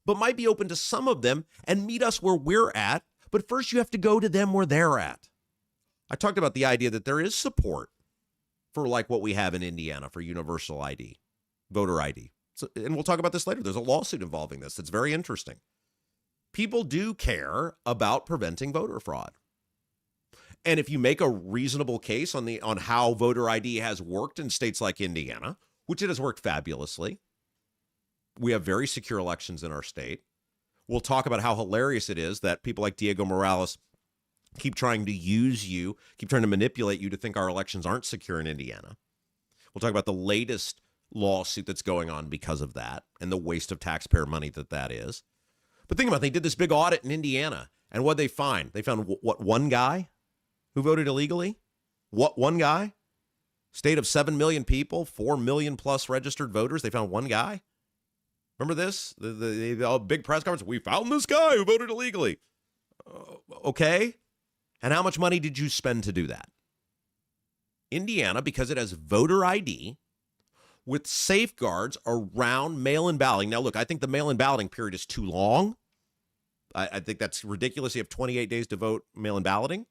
but might be open to some of them, and meet us where we're at. But first you have to go to them where they're at. I talked about the idea that there is support for like what we have in Indiana for universal ID, voter ID. So, and we'll talk about this later. There's a lawsuit involving this. It's very interesting. People do care about preventing voter fraud. And if you make a reasonable case on how voter ID has worked in states like Indiana, which it has worked fabulously, we have very secure elections in our state. We'll talk about how hilarious it is that people like Diego Morales keep trying to use you, keep trying to manipulate you to think our elections aren't secure in Indiana. We'll talk about the latest lawsuit that's going on because of that and the waste of taxpayer money that is. But think about it, they did this big audit in Indiana, and what'd they find? They found one guy who voted illegally? One guy? State of 7 million people, 4 million plus registered voters. They found one guy. Remember this? The big press conference. We found this guy who voted illegally. Okay. And how much money did you spend to do that? Indiana, because it has voter ID with safeguards around mail-in balloting. Now, look, I think the mail-in balloting period is too long. I think that's ridiculous. You have 28 days to vote mail-in balloting.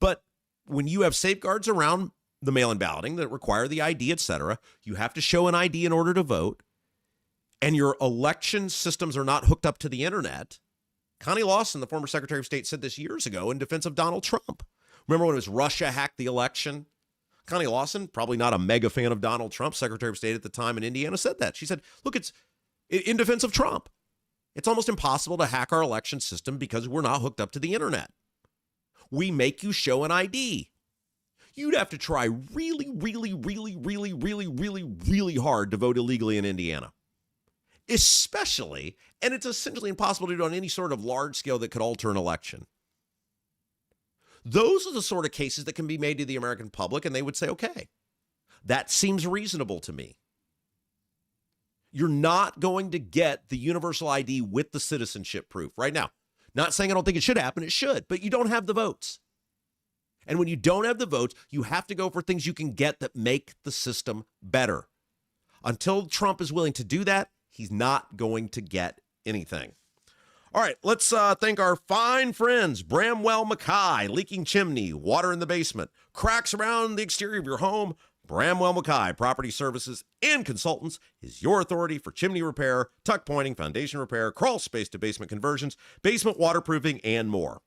But when you have safeguards around the mail-in balloting that require the ID, et cetera, you have to show an ID in order to vote, and your election systems are not hooked up to the internet. Connie Lawson, the former Secretary of State, said this years ago in defense of Donald Trump. Remember when it was Russia hacked the election? Connie Lawson, probably not a mega fan of Donald Trump, Secretary of State at the time in Indiana, said that. She said, look, it's in defense of Trump. It's almost impossible to hack our election system because we're not hooked up to the internet. We make you show an ID. You'd have to try really, really, really, really, really, really, really hard to vote illegally in Indiana. Especially, and it's essentially impossible to do on any sort of large scale that could alter an election. Those are the sort of cases that can be made to the American public, and they would say, okay, that seems reasonable to me. You're not going to get the universal ID with the citizenship proof right now. Not saying I don't think it should happen, it should, but you don't have the votes. And when you don't have the votes, you have to go for things you can get that make the system better. Until Trump is willing to do that, he's not going to get anything. All right, let's thank our fine friends, Bramwell Mackay, leaking chimney, water in the basement, cracks around the exterior of your home. Bramwell Mackay Property Services and Consultants is your authority for chimney repair, tuck pointing, foundation repair, crawl space to basement conversions, basement waterproofing, and more.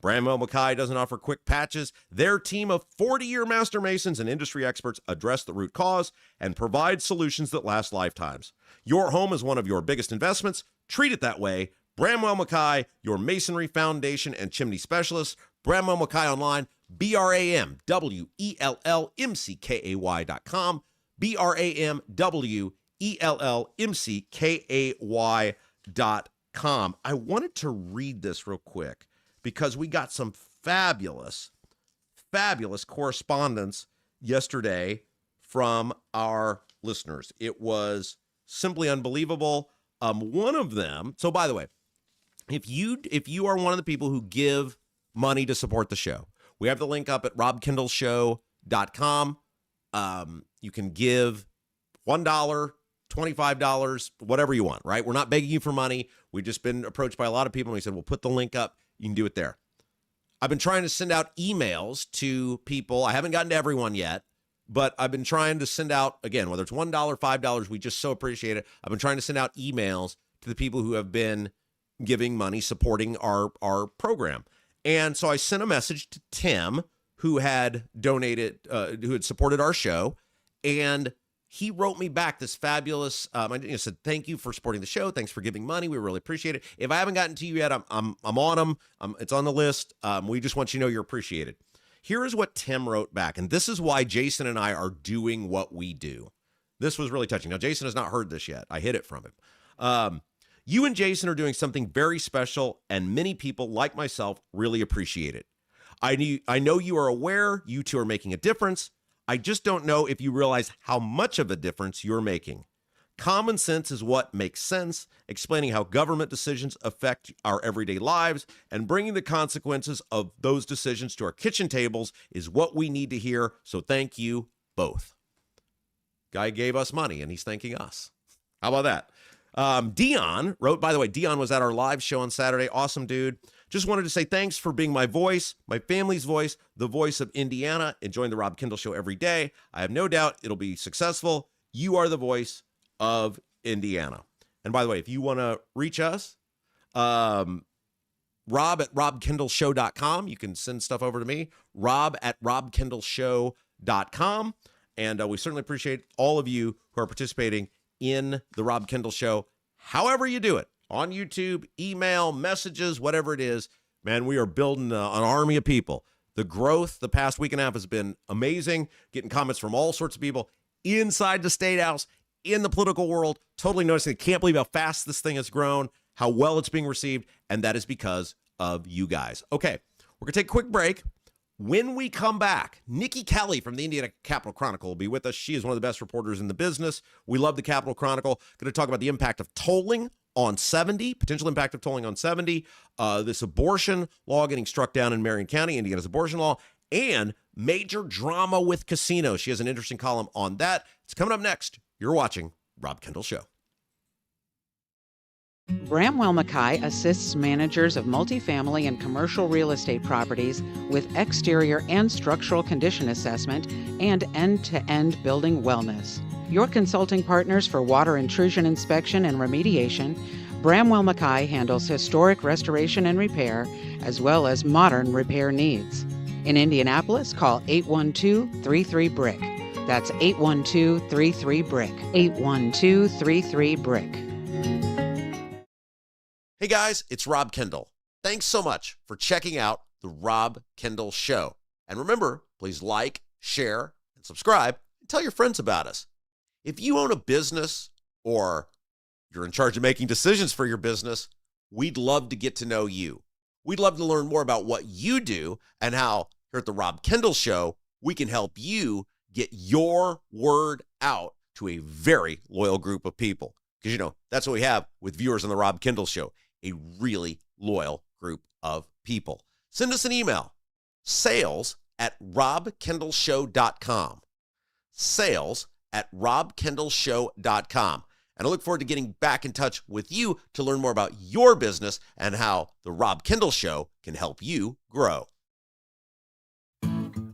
Bramwell Mackay doesn't offer quick patches. Their team of 40-year master masons and industry experts address the root cause and provide solutions that last lifetimes. Your home is one of your biggest investments. Treat it that way. Bramwell Mackay, your masonry, foundation, and chimney specialist. Bramwell Mackay online, BRAMWELLMCKAY.com, BRAMWELLMCKAY.com. I wanted to read this real quick because we got some fabulous correspondence yesterday from our listeners. It was simply unbelievable. One of them, so by the way, if you are one of the people who give money to support the show, we have the link up at robkendallshow.com. You can give $1, $25, whatever you want, right? We're not begging you for money. We've just been approached by a lot of people, and we said, we'll put the link up. You can do it there. I've been trying to send out emails to people. I haven't gotten to everyone yet, but I've been trying to send out, again, whether it's $1, $5, we just so appreciate it. I've been trying to send out emails to the people who have been giving money, supporting our program. And so I sent a message to Tim, who had donated, who had supported our show, and he wrote me back this fabulous. I said, "Thank you for supporting the show. Thanks for giving money. We really appreciate it. If I haven't gotten to you yet, I'm on them. It's on the list. We just want you to know you're appreciated." Here is what Tim wrote back, and this is why Jason and I are doing what we do. This was really touching. Now, Jason has not heard this yet. I hid it from him. You and Jason are doing something very special, and many people like myself really appreciate it. I know you are aware you two are making a difference. I just don't know if you realize how much of a difference you're making. Common sense is what makes sense, explaining how government decisions affect our everyday lives, and bringing the consequences of those decisions to our kitchen tables is what we need to hear, so thank you both. Guy gave us money, and he's thanking us. How about that? Dion wrote, by the way, Dion was at our live show on Saturday. Awesome dude. Just wanted to say thanks for being my voice, my family's voice, the voice of Indiana, enjoying the Rob Kendall Show every day. I have no doubt it'll be successful. You are the voice of Indiana. And by the way, if you want to reach us, Rob at robkendallshow.com. You can send stuff over to me, Rob at robkendallshow.com. And we certainly appreciate all of you who are participating in the Rob Kendall Show, however you do it, on YouTube, email, messages, whatever it is. Man, we are building an army of people. The growth the past week and a half has been amazing, getting comments from all sorts of people inside the State House, in the political world, totally noticing. Can't believe how fast this thing has grown, how well it's being received, and that is because of you guys. Okay, we're going to take a quick break. When we come back, Niki Kelly from the Indiana Capital Chronicle will be with us. She is one of the best reporters in the business. We love the Capital Chronicle. Going to talk about the impact of tolling on 70, potential impact of tolling on 70, this abortion law getting struck down in Marion County, Indiana's abortion law, and major drama with casinos. She has an interesting column on that. It's coming up next. You're watching Rob Kendall Show. Bramwell Mackay assists managers of multifamily and commercial real estate properties with exterior and structural condition assessment and end-to-end building wellness. Your consulting partners for water intrusion inspection and remediation, Bramwell Mackay handles historic restoration and repair, as well as modern repair needs. In Indianapolis, call 812-33-BRICK. That's 812-33-BRICK. 812-33-BRICK. Hey guys, it's Rob Kendall. Thanks so much for checking out the Rob Kendall Show. And remember, please like, share, and subscribe, and tell your friends about us. If you own a business or you're in charge of making decisions for your business, we'd love to get to know you. We'd love to learn more about what you do and how here at the Rob Kendall Show, we can help you get your word out to a very loyal group of people. Because, you know, that's what we have with viewers on the Rob Kendall Show, a really loyal group of people. Send us an email, sales@robkendallshow.com. Sales@robkendallshow.com. And I look forward to getting back in touch with you to learn more about your business and how the Rob Kendall Show can help you grow.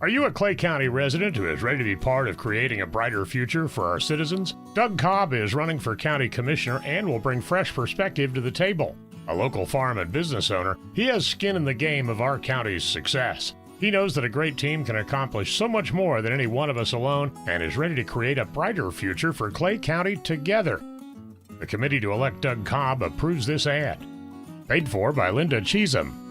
Are you a Clay County resident who is ready to be part of creating a brighter future for our citizens? Doug Cobb is running for county commissioner and will bring fresh perspective to the table. A local farm and business owner, he has skin in the game of our county's success. He knows that a great team can accomplish so much more than any one of us alone and is ready to create a brighter future for Clay County together. The committee to elect Doug Cobb approves this ad. Paid for by Linda Cheatham.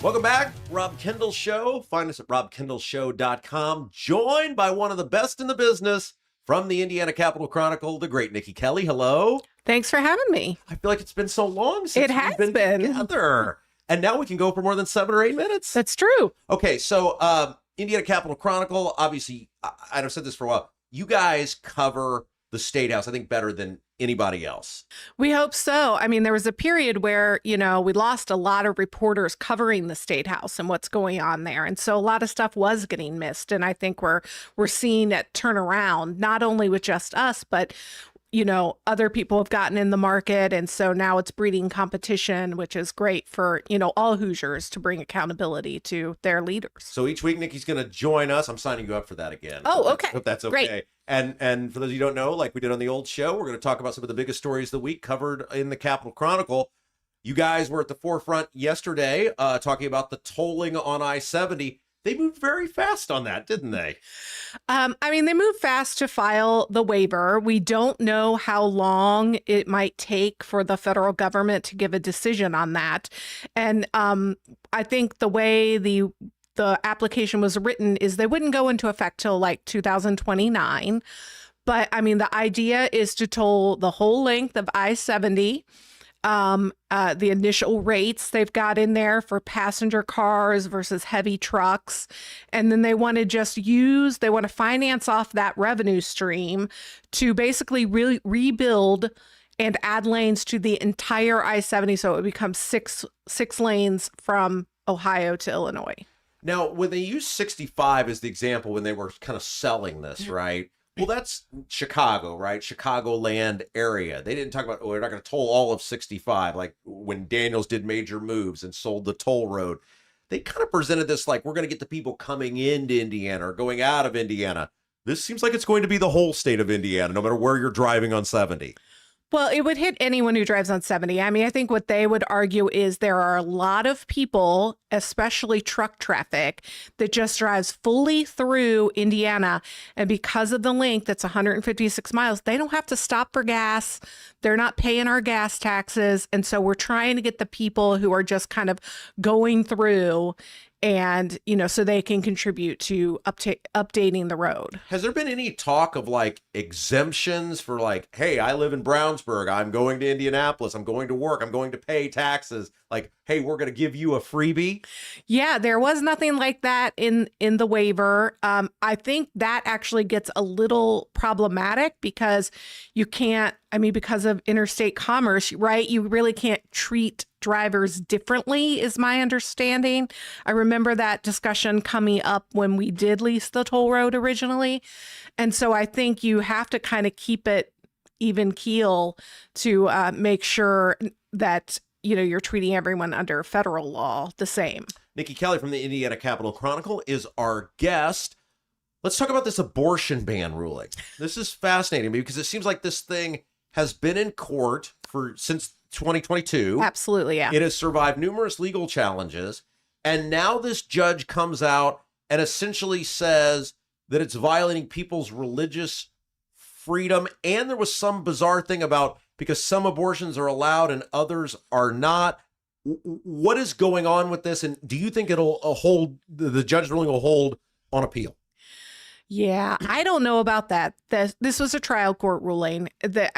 Welcome back, Rob Kendall Show. Find us at robkendallshow.com. Joined by one of the best in the business from the Indiana Capital Chronicle, the great Nikki Kelly. Hello. Thanks for having me. I feel like it's been so long since we've been together. And now we can go for more than 7 or 8 minutes. That's true. Okay, so Indiana Capital Chronicle, obviously, I've said this for a while. You guys cover the State House, I think, better than anybody else. We hope so. I mean, there was a period where, we lost a lot of reporters covering the State House and what's going on there. And so a lot of stuff was getting missed. And I think we're seeing it turn around, not only with just us, but other people have gotten in the market. And so now it's breeding competition, which is great for, all Hoosiers to bring accountability to their leaders. So each week, Nikki's going to join us. I'm signing you up for that again. Oh, okay. Hope that's okay. Great. And for those of you who don't know, like we did on the old show, we're going to talk about some of the biggest stories of the week covered in the Capital Chronicle. You guys were at the forefront yesterday talking about the tolling on I-70. They moved very fast on that, didn't they? They moved fast to file the waiver. We don't know how long it might take for the federal government to give a decision on that. And I think the way the application was written is they wouldn't go into effect till like 2029. But the idea is to toll the whole length of I-70. The initial rates they've got in there for passenger cars versus heavy trucks. And then they want to finance off that revenue stream to basically really rebuild and add lanes to the entire I-70. So it becomes six lanes from Ohio to Illinois. Now, when they use 65 as the example, when they were kind of selling this, right? Well, that's Chicago, right? Chicagoland area. They didn't talk about, oh, we're not going to toll all of 65, like when Daniels did major moves and sold the toll road. They kind of presented this like, we're going to get the people coming into Indiana or going out of Indiana. This seems like it's going to be the whole state of Indiana, no matter where you're driving on 70. Well, it would hit anyone who drives on 70. I mean, I think what they would argue is there are a lot of people, especially truck traffic, that just drives fully through Indiana. And because of the length, that's 156 miles, they don't have to stop for gas. They're not paying our gas taxes. And so we're trying to get the people who are just kind of going through and, you know, so they can contribute to updating the road. Has there been any talk of like exemptions for like, hey, I live in Brownsburg, I'm going to Indianapolis, I'm going to work, I'm going to pay taxes, like, hey, we're going to give you a freebie? Yeah, there was nothing like that in the waiver. I think that actually gets a little problematic because you can't, I mean, because of interstate commerce, right? You really can't treat drivers differently, is my understanding. I remember that discussion coming up when we did lease the toll road originally. And so I think you have to kind of keep it even keel to make sure that, you know, you're treating everyone under federal law the same. Niki Kelly from the Indiana Capital Chronicle is our guest. Let's talk about this abortion ban ruling. This is fascinating because it seems like this thing has been in court since 2022. Absolutely, yeah. It has survived numerous legal challenges. And now this judge comes out and essentially says that it's violating people's religious freedom. And there was some bizarre thing about because some abortions are allowed and others are not. What is going on with this? And do you think it'll hold, the judge ruling will hold on appeal? Yeah, I don't know about that. This was a trial court ruling. The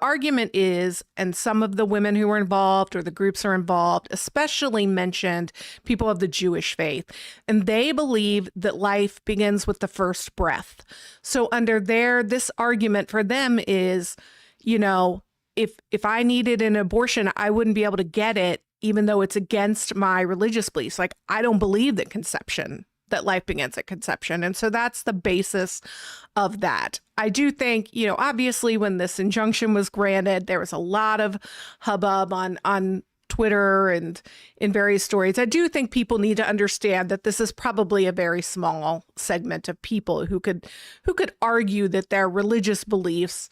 argument is, and some of the women who were involved or the groups are involved, especially mentioned people of the Jewish faith, and they believe that life begins with the first breath. So under this argument for them is, you know, if I needed an abortion, I wouldn't be able to get it, even though it's against my religious beliefs. Like, I don't believe that life begins at conception. And so that's the basis of that. I do think, you know, obviously when this injunction was granted, there was a lot of hubbub on Twitter and in various stories. I do think people need to understand that this is probably a very small segment of people who could argue that their religious beliefs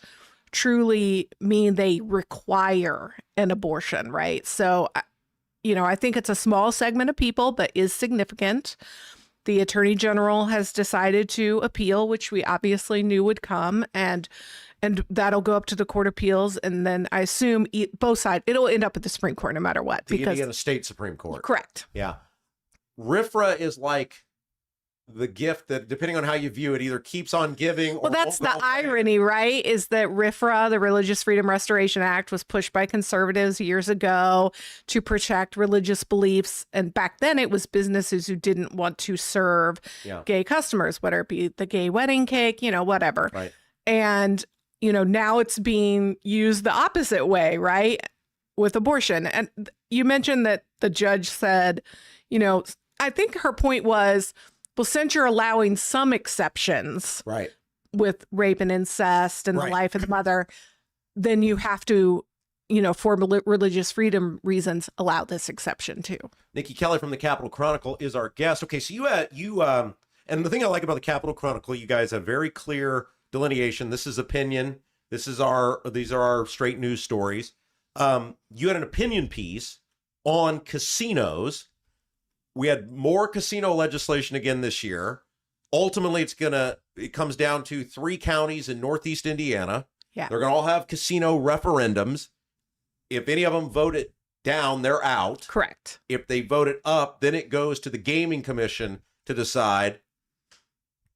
truly mean they require an abortion, right? So, you know, I think it's a small segment of people, but is significant. The Attorney General has decided to appeal, which we obviously knew would come, and that'll go up to the Court of Appeals, and then I assume both sides, it'll end up at the Supreme Court no matter what. The Indiana State Supreme Court. Correct. Yeah. RFRA is like the gift that, depending on how you view it, either keeps on giving or... Well, that's the irony, right? Is that RFRA, the Religious Freedom Restoration Act, was pushed by conservatives years ago to protect religious beliefs. And back then it was businesses who didn't want to serve gay customers, whether it be the gay wedding cake, you know, whatever. Right. And, you know, now it's being used the opposite way, right? With abortion. And you mentioned that the judge said, you know, I think her point was, well, since you're allowing some exceptions, right, with rape and incest and the life of the mother, then you have to, you know, for religious freedom reasons, allow this exception too. Niki Kelly from the Capital Chronicle is our guest. Okay, so you and the thing I like about the Capital Chronicle, you guys have very clear delineation. This is opinion. These are our straight news stories. You had an opinion piece on casinos. We had more casino legislation again this year. Ultimately, it comes down to 3 counties in Northeast Indiana. Yeah. They're going to all have casino referendums. If any of them vote it down, they're out. Correct. If they vote it up, then it goes to the Gaming Commission to decide.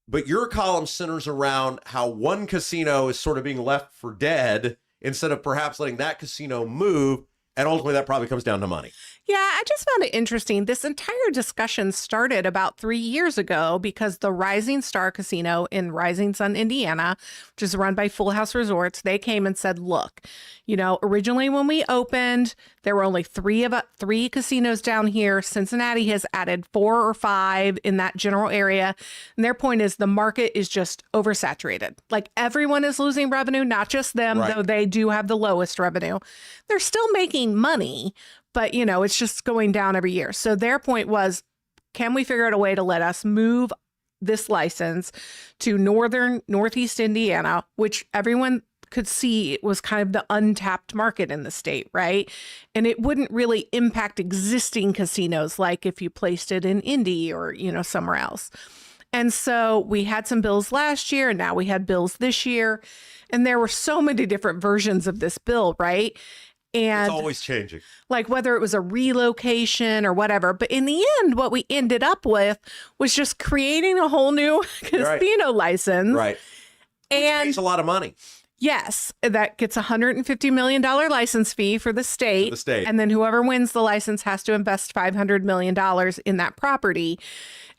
But your column centers around how one casino is sort of being left for dead instead of perhaps letting that casino move. And ultimately, that probably comes down to money. Yeah, I just found it interesting. This entire discussion started about 3 years ago because the Rising Star Casino in Rising Sun, Indiana, which is run by Full House Resorts, they came and said, look, originally when we opened, there were only three casinos down here. Cincinnati has added 4 or 5 in that general area. And their point is the market is just oversaturated. Like everyone is losing revenue, not just them, Right. though they do have the lowest revenue. They're still making money, but, it's just going down every year. So their point was, can we figure out a way to let us move this license to northeast Indiana, which everyone could see it was kind of the untapped market in the state, right? And it wouldn't really impact existing casinos like if you placed it in Indy or, somewhere else. And so we had some bills last year, and now we had bills this year. And there were so many different versions of this bill, right? And It's always changing. like whether it was a relocation or whatever. But in the end, what we ended up with was just creating a whole new casino license. Right. And It's a lot of money. yes, that gets a $150 million license fee for the state. For the state. And then whoever wins the license has to invest $500 million in that property,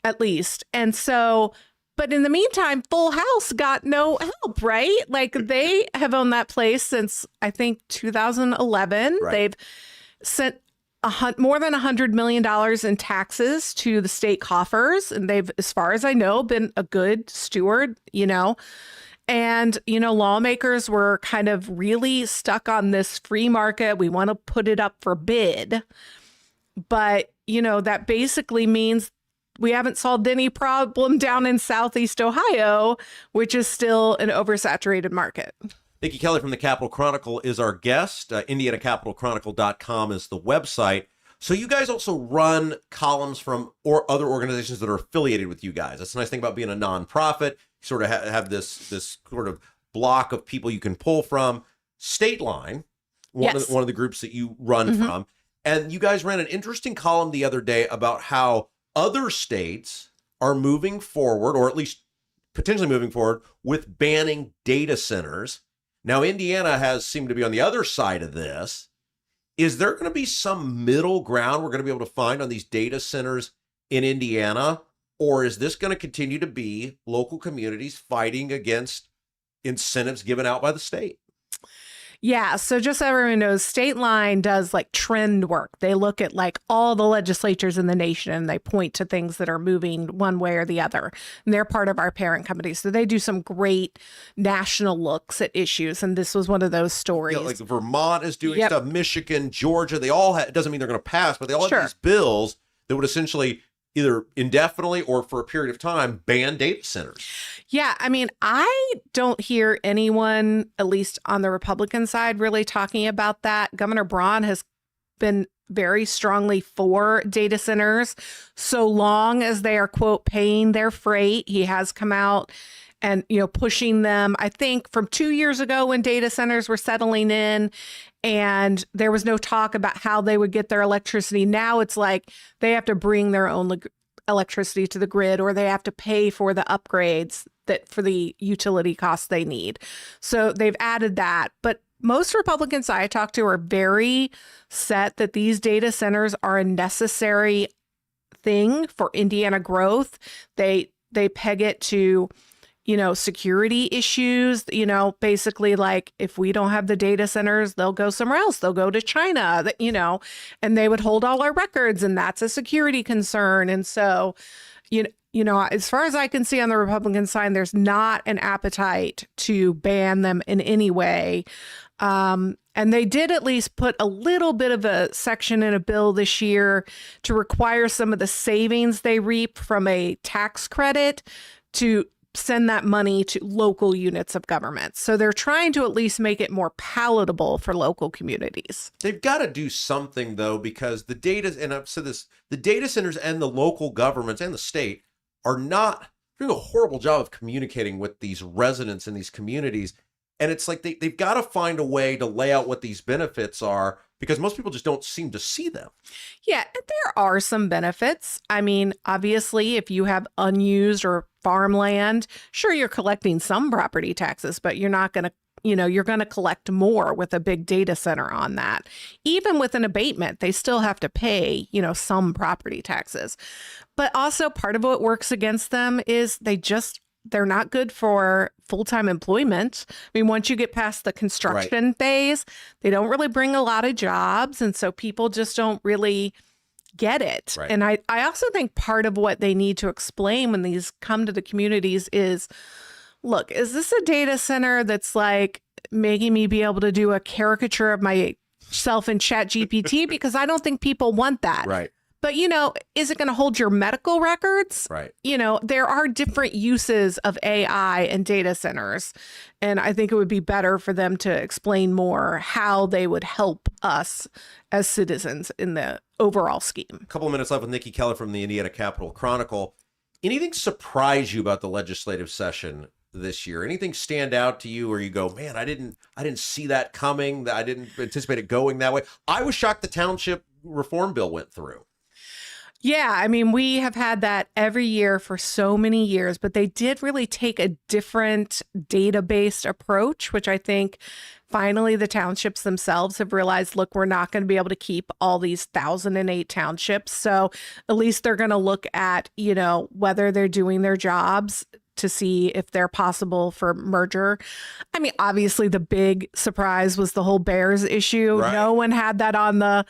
at least. And so, but in the meantime, Full House got no help, right? Like they have owned that place since, I think, 2011. Right. They've sent more than $100 million in taxes to the state coffers. And they've, as far as I know, been a good steward, And, lawmakers were kind of really stuck on this free market. We want to put it up for bid. But, that basically means we haven't solved any problem down in Southeast Ohio, which is still an oversaturated market. Niki Kelly from the Capital Chronicle is our guest. IndianaCapitalChronicle.com is the website. So you guys also run columns from other organizations that are affiliated with you guys. That's the nice thing about being a nonprofit. You sort of have this sort of block of people you can pull from. State Line, one of the groups that you run from. And you guys ran an interesting column the other day about how other states are moving forward, or at least potentially moving forward, with banning data centers. Now, Indiana has seemed to be on the other side of this. Is there going to be some middle ground we're going to be able to find on these data centers in Indiana? Or is this going to continue to be local communities fighting against incentives given out by the state? Yeah. So just so everyone knows, State Line does like trend work. They look at like all the legislatures in the nation and they point to things that are moving one way or the other. And they're part of our parent company. So they do some great national looks at issues. And this was one of those stories. Like Vermont is doing stuff, Michigan, Georgia, they all have, it doesn't mean they're going to pass, but they all have these bills that would essentially either indefinitely or for a period of time ban data centers. Yeah, I mean, I don't hear anyone, at least on the Republican side, really talking about that. Governor Braun has been very strongly for data centers so long as they are, quote, paying their freight. He has come out and, pushing them, I think, from 2 years ago when data centers were settling in and there was no talk about how they would get their electricity. Now it's like they have to bring their own electricity to the grid, or they have to pay for the upgrades that for the utility costs they need. So they've added that. But most Republicans I talk to are very set that these data centers are a necessary thing for Indiana growth. They peg it to, security issues, basically like if we don't have the data centers, they'll go somewhere else. They'll go to China, and they would hold all our records. And that's a security concern. And so, as far as I can see on the Republican side, there's not an appetite to ban them in any way. And they did at least put a little bit of a section in a bill this year to require some of the savings they reap from a tax credit to send that money to local units of government. So they're trying to at least make it more palatable for local communities. They've got to do something, though, because the data, and I've said this, the data centers and the local governments and the state are not doing a horrible job of communicating with these residents in these communities. And it's like they've got to find a way to lay out what these benefits are, because most people just don't seem to see them. Yeah, there are some benefits. I mean, obviously, if you have unused or farmland, sure, you're collecting some property taxes, but you're not going to you're going to collect more with a big data center on that. Even with an abatement, they still have to pay, some property taxes. But also part of what works against them is they're not good for full-time employment. I mean, once you get past the construction phase, they don't really bring a lot of jobs. And so people just don't really get it. Right. And I also think part of what they need to explain when these come to the communities is, look, is this a data center that's like making me be able to do a caricature of myself in ChatGPT? Because I don't think people want that. Right. But, is it going to hold your medical records? Right. There are different uses of AI and data centers. And I think it would be better for them to explain more how they would help us as citizens in the overall scheme. A couple of minutes left with Niki Kelly from the Indiana Capital Chronicle. Anything surprise you about the legislative session this year? Anything stand out to you where you go, man, I didn't see that coming, that I didn't anticipate it going that way? I was shocked the township reform bill went through. Yeah, I mean, we have had that every year for so many years, but they did really take a different data-based approach, which I think finally the townships themselves have realized, look, we're not going to be able to keep all these 1,008 townships. So at least they're going to look at, whether they're doing their jobs to see if they're possible for merger. I mean, obviously the big surprise was the whole Bears issue. Right. No one had that on the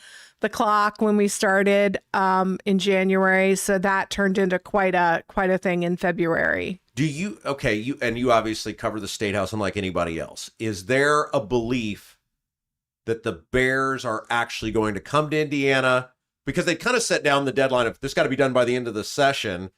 clock when we started in January. So that turned into quite a thing in February. You obviously cover the State House unlike anybody else. Is there a belief that the Bears are actually going to come to Indiana? Because they kind of set down the deadline of this got to be done by the end of the session,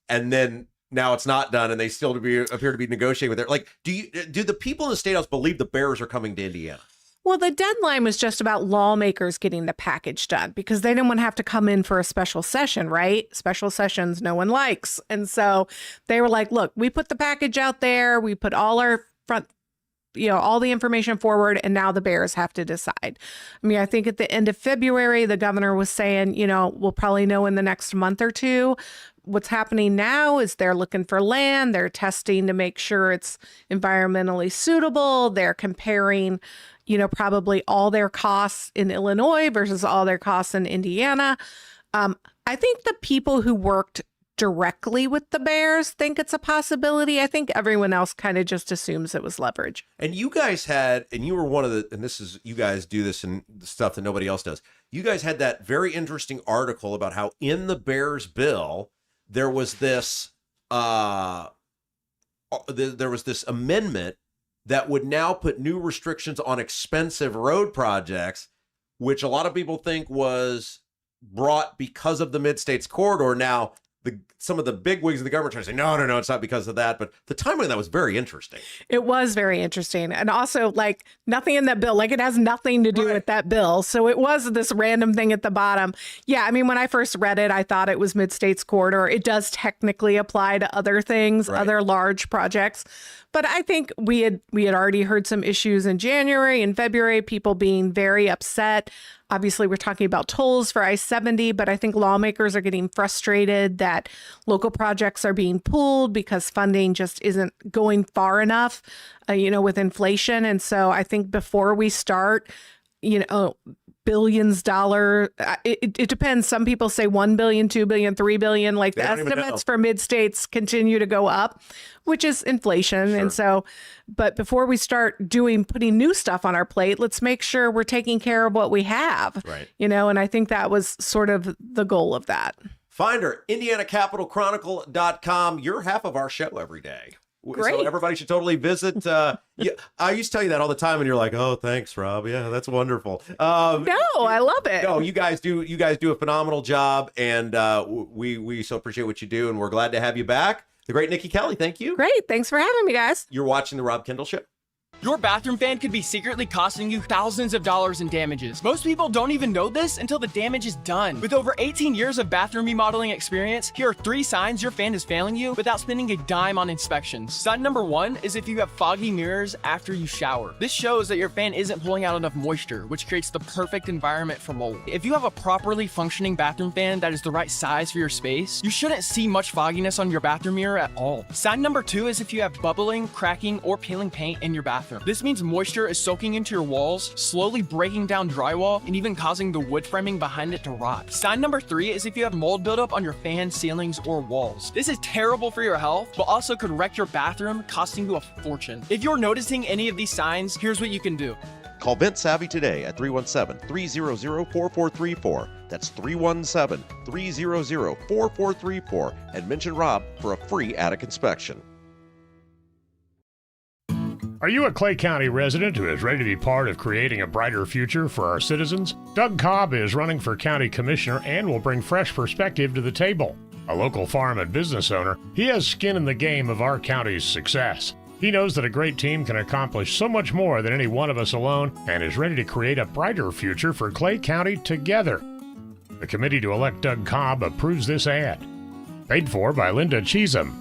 and then now it's not done, and they still appear to be negotiating with it. Like, do the people in the State House believe the Bears are coming to Indiana? Well, the deadline was just about lawmakers getting the package done because they didn't want to have to come in for a special session, right? Special sessions no one likes. And so they were like, look, we put the package out there. We put all our all the information forward, and now the Bears have to decide. I mean, I think at the end of February, the governor was saying, we'll probably know in the next month or two. What's happening now is they're looking for land. They're testing to make sure it's environmentally suitable. They're comparing, probably all their costs in Illinois versus all their costs in Indiana. I think the people who worked directly with the Bears think it's a possibility. I think everyone else kind of just assumes it was leverage. And you guys you were one of you guys do this and stuff that nobody else does. You guys had that very interesting article about how in the Bears bill, there was this amendment that would now put new restrictions on expensive road projects, which a lot of people think was brought because of the Mid-States Corridor. Now, some of the big wigs of the government try to say, no, it's not because of that. But the timing of that was very interesting. It was very interesting. And also, nothing in that bill, it has nothing to do with that bill. So it was this random thing at the bottom. Yeah, I mean, when I first read it, I thought it was Mid-States Corridor. It does technically apply to other things, other large projects. But I think we had already heard some issues in January and February, people being very upset. Obviously, we're talking about tolls for I-70, but I think lawmakers are getting frustrated that local projects are being pulled because funding just isn't going far enough, with inflation. And so I think before we start, billions dollar, it depends. Some people say 1 billion, 2 billion, 3 billion, the estimates for mid-states continue to go up, which is inflation. Sure. And so, but before we start putting new stuff on our plate, let's make sure we're taking care of what we have, right? And I think that was sort of the goal of that. Find her, IndianaCapitalChronicle.com. You're half of our show every day. Great. So everybody should totally visit. I used to tell you that all the time, and you're like, "Oh, thanks, Rob. Yeah, that's wonderful." No, I love it. No, you guys do a phenomenal job, and we so appreciate what you do, and we're glad to have you back. The great Nikki Kelly, thank you. Great, thanks for having me, guys. You're watching the Rob Kendall Show. Your bathroom fan could be secretly costing you thousands of dollars in damages. Most people don't even know this until the damage is done. With over 18 years of bathroom remodeling experience, here are 3 signs your fan is failing you without spending a dime on inspections. Sign number 1 is if you have foggy mirrors after you shower. This shows that your fan isn't pulling out enough moisture, which creates the perfect environment for mold. If you have a properly functioning bathroom fan that is the right size for your space, you shouldn't see much fogginess on your bathroom mirror at all. Sign number 2 is if you have bubbling, cracking, or peeling paint in your bathroom. bathroom. This means moisture is soaking into your walls, slowly breaking down drywall, and even causing the wood framing behind it to rot. Sign number 3 is if you have mold buildup on your fan, ceilings, or walls. This is terrible for your health, but also could wreck your bathroom, costing you a fortune. If you're noticing any of these signs, here's what you can do. Call Vent Savvy today at 317-300-4434. That's 317-300-4434 and mention Rob for a free attic inspection. Are you a Clay County resident who is ready to be part of creating a brighter future for our citizens? Doug Cobb is running for county commissioner and will bring fresh perspective to the table. A local farm and business owner, he has skin in the game of our county's success. He knows that a great team can accomplish so much more than any one of us alone and is ready to create a brighter future for Clay County together. The committee to elect Doug Cobb approves this ad. Paid for by Linda Cheatham.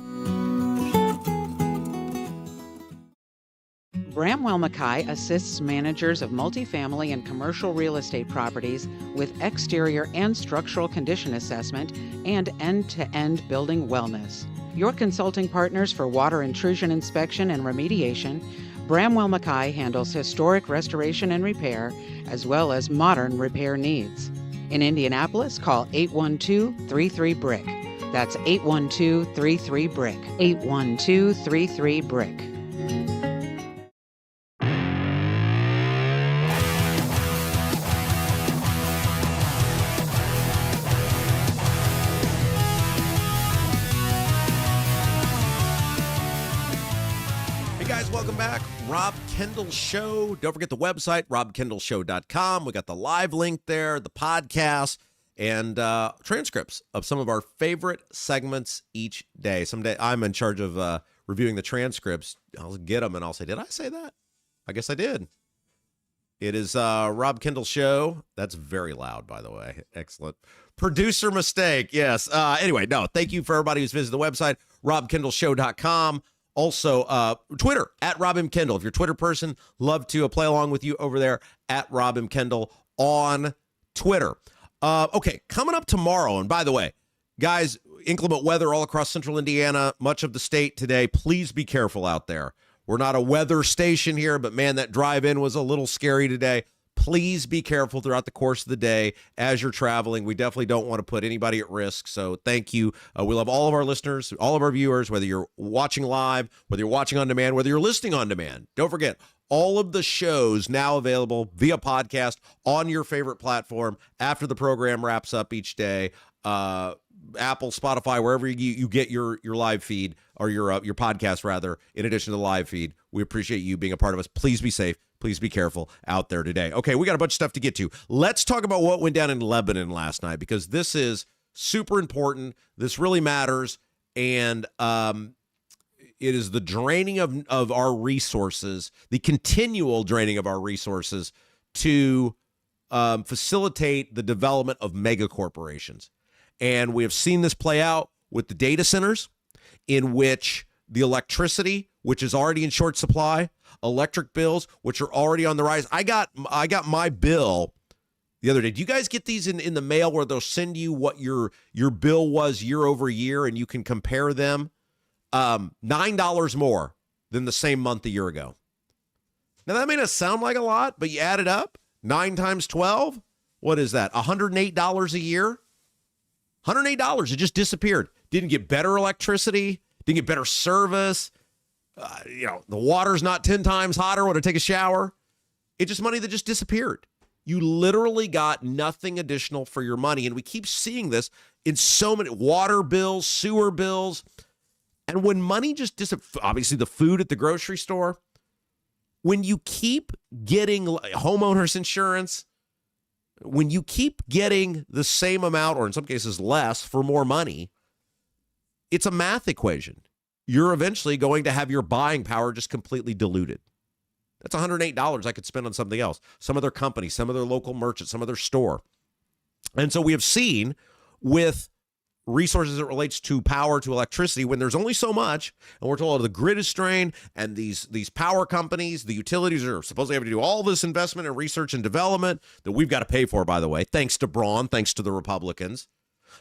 Bramwell Mackay assists managers of multifamily and commercial real estate properties with exterior and structural condition assessment and end-to-end building wellness. Your consulting partners for water intrusion inspection and remediation, Bramwell Mackay handles historic restoration and repair, as well as modern repair needs. In Indianapolis, call 812-33-BRICK. That's 812-33-BRICK. 812-33-BRICK. Welcome back. Rob Kendall Show. Don't forget the website, robkendallshow.com. We got the live link there, the podcast, and transcripts of some of our favorite segments each day. Someday I'm in charge of reviewing the transcripts. I'll get them and I'll say, did I say that? I guess I did. It is Rob Kendall Show. That's very loud, by the way. Excellent. Producer mistake. Yes. Anyway, no, thank you for everybody who's visited the website, robkendallshow.com. Also, Twitter, at Rob M. Kendall. If you're a Twitter person, love to play along with you over there, at Rob M. Kendall on Twitter. Okay, coming up tomorrow, and by the way, guys, inclement weather all across central Indiana, much of the state today. Please be careful out there. We're not a weather station here, but man, that drive-in was a little scary today. Please be careful throughout the course of the day as you're traveling. We definitely don't want to put anybody at risk. So thank you. We love all of our listeners, all of our viewers, whether you're watching live, whether you're watching on demand, whether you're listening on demand. Don't forget, all of the shows now available via podcast on your favorite platform after the program wraps up each day. Apple, Spotify, wherever you get your live feed or your podcast, rather, in addition to the live feed. We appreciate you being a part of us. Please be safe. Please be careful out there today. Okay, we got a bunch of stuff to get to. Let's talk about what went down in Lebanon last night, because this is super important. This really matters. And it is the draining of our resources, the continual draining of our resources to facilitate the development of mega corporations. And we have seen this play out with the data centers, in which the electricity, which is already in short supply, electric bills, which are already on the rise. I got my bill the other day. Do you guys get these in the mail where they'll send you what your bill was year over year, and you can compare them? $9 more than the same month a year ago. Now, that may not sound like a lot, but you add it up, 9 times 12, what is that? $108 a year? $108, it just disappeared. Didn't get better electricity, didn't get better service. The water's not 10 times hotter when I take a shower. It's just money that just disappeared. You literally got nothing additional for your money. And we keep seeing this in so many water bills, sewer bills. And when money just disappears, obviously the food at the grocery store, when you keep getting homeowners insurance, when you keep getting the same amount, or in some cases less, for more money, it's a math equation. You're eventually going to have your buying power just completely diluted. That's $108 I could spend on something else, some other company, some other local merchant, some other store. And so we have seen with resources that relates to power, to electricity, when there's only so much, and we're told the grid is strained, and these power companies, the utilities are supposedly having to do all this investment in research and development that we've got to pay for, by the way, thanks to Braun, thanks to the Republicans.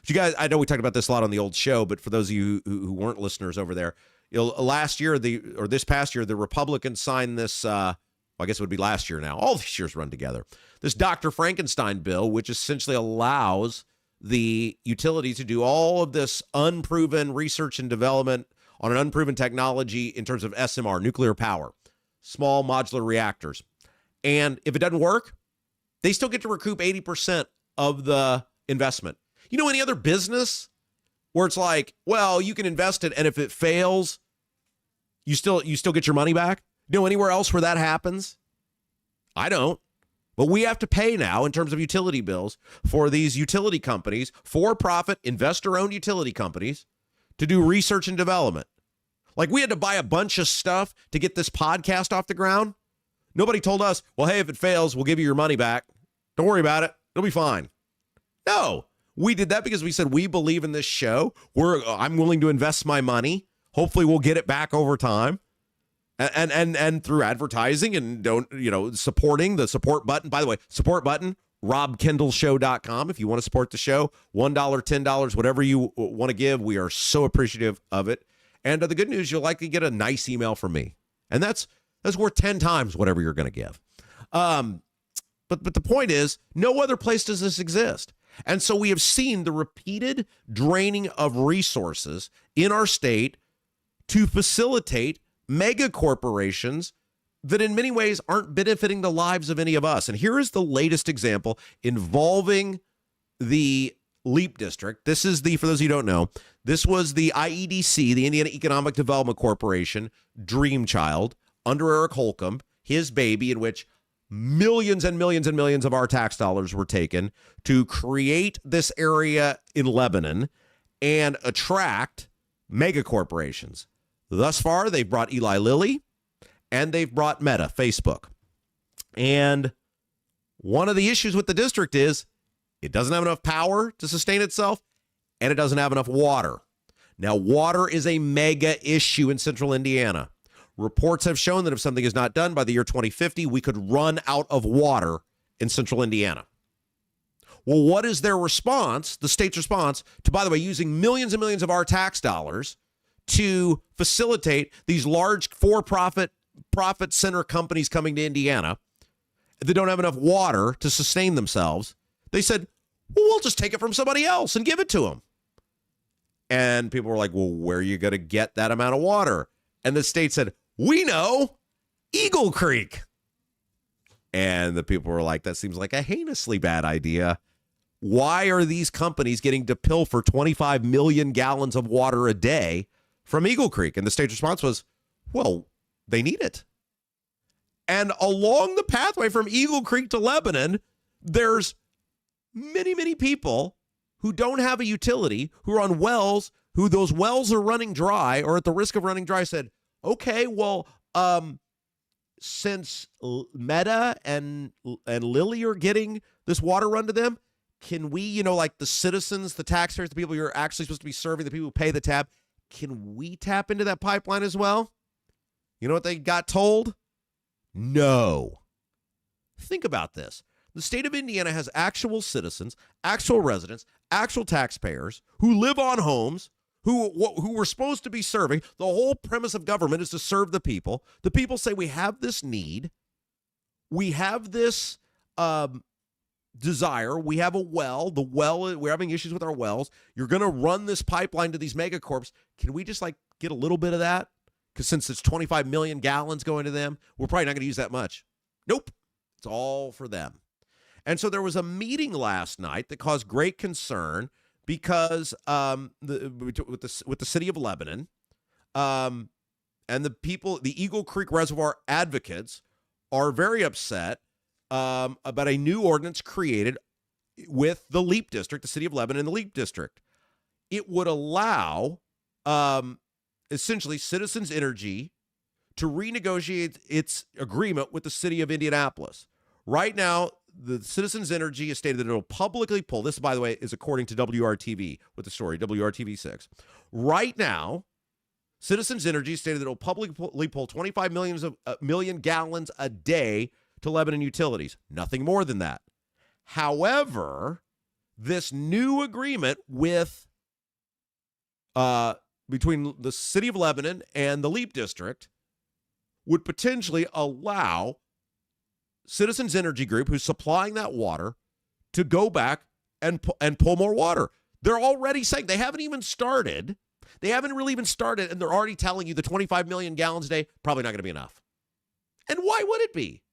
You guys, I know we talked about this a lot on the old show, but for those of you who weren't listeners over there, this past year, the Republicans signed this, I guess it would be last year now. All these years run together. This Dr. Frankenstein bill, which essentially allows the utilities to do all of this unproven research and development on an unproven technology in terms of SMR, nuclear power, small modular reactors. And if it doesn't work, they still get to recoup 80% of the investment. You know, any other business where it's like, well, you can invest it, and if it fails, you still get your money back? You know anywhere else where that happens? I don't. But we have to pay now in terms of utility bills for these utility companies, for-profit, investor-owned utility companies, to do research and development. Like, we had to buy a bunch of stuff to get this podcast off the ground. Nobody told us, well, hey, if it fails, we'll give you your money back. Don't worry about it. It'll be fine. No, we did that because we said we believe in this show. I'm willing to invest my money. Hopefully we'll get it back over time. And through advertising and supporting the support button. By the way, support button, robkendallshow.com. If you want to support the show, $1, $10, whatever you want to give, we are so appreciative of it. And the good news, you'll likely get a nice email from me. And that's worth 10 times whatever you're going to give. But the point is, no other place does this exist. And so we have seen the repeated draining of resources in our state to facilitate mega corporations that in many ways aren't benefiting the lives of any of us. And here is the latest example involving the LEAP district. This is for those of you who don't know, this was the IEDC, the Indiana Economic Development Corporation, dream child under Eric Holcomb, his baby, in which millions and millions and millions of our tax dollars were taken to create this area in Lebanon and attract mega corporations. Thus far, they've brought Eli Lilly and they've brought Meta, Facebook. And one of the issues with the district is it doesn't have enough power to sustain itself, and it doesn't have enough water. Now, water is a mega issue in central Indiana. Reports have shown that if something is not done by the year 2050, we could run out of water in central Indiana. Well, what is their response, the state's response, to, by the way, using millions and millions of our tax dollars to facilitate these large profit center companies coming to Indiana that don't have enough water to sustain themselves? They said, well, we'll just take it from somebody else and give it to them. And people were like, well, where are you going to get that amount of water? And the state said, we know, Eagle Creek. And the people were like, that seems like a heinously bad idea. Why are these companies getting to pilfer 25 million gallons of water a day from Eagle Creek? And the state's response was, well, they need it. And along the pathway from Eagle Creek to Lebanon, there's many, many people who don't have a utility, who are on wells, who those wells are running dry or at the risk of running dry, said, okay, well, since Meta and Lilly are getting this water run to them, can we, like the citizens, the taxpayers, the people you're actually supposed to be serving, the people who pay the tab, can we tap into that pipeline as well? You know what they got told? No. Think about this. The state of Indiana has actual citizens, actual residents, actual taxpayers who live on homes, who we're supposed to be serving. The whole premise of government is to serve the people. The people say, we have this need. We have this desire. We have a well. We're having issues with our wells. You're going to run this pipeline to these megacorps. Can we just get a little bit of that? Because since it's 25 million gallons going to them, we're probably not going to use that much. Nope. It's all for them. And so there was a meeting last night that caused great concern because with the city of Lebanon and the people, the Eagle Creek Reservoir advocates are very upset about a new ordinance created with the LEAP district, the city of Lebanon and the LEAP district. It would allow essentially Citizens Energy to renegotiate its agreement with the city of Indianapolis. Right now, the Citizens Energy has stated that it'll publicly pull. This, by the way, is according to WRTV with the story, WRTV6. Right now, Citizens Energy stated that it'll publicly pull 25 million gallons a day to Lebanon utilities. Nothing more than that. However, this new agreement with between the city of Lebanon and the Leap District would potentially allow Citizens Energy Group, who's supplying that water, to go back and pull more water. They're already saying they haven't even started. They haven't really even started, and they're already telling you the 25 million gallons a day, probably not going to be enough. And why would it be?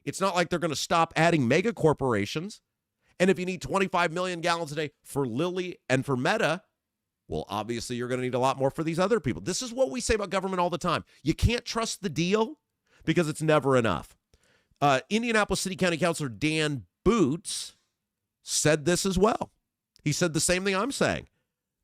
It's not like they're going to stop adding mega corporations. And if you need 25 million gallons a day for Lilly and for Meta, well, obviously you're going to need a lot more for these other people. This is what we say about government all the time. You can't trust the deal because it's never enough. Indianapolis City County Councilor Dan Boots said this as well. He said the same thing I'm saying.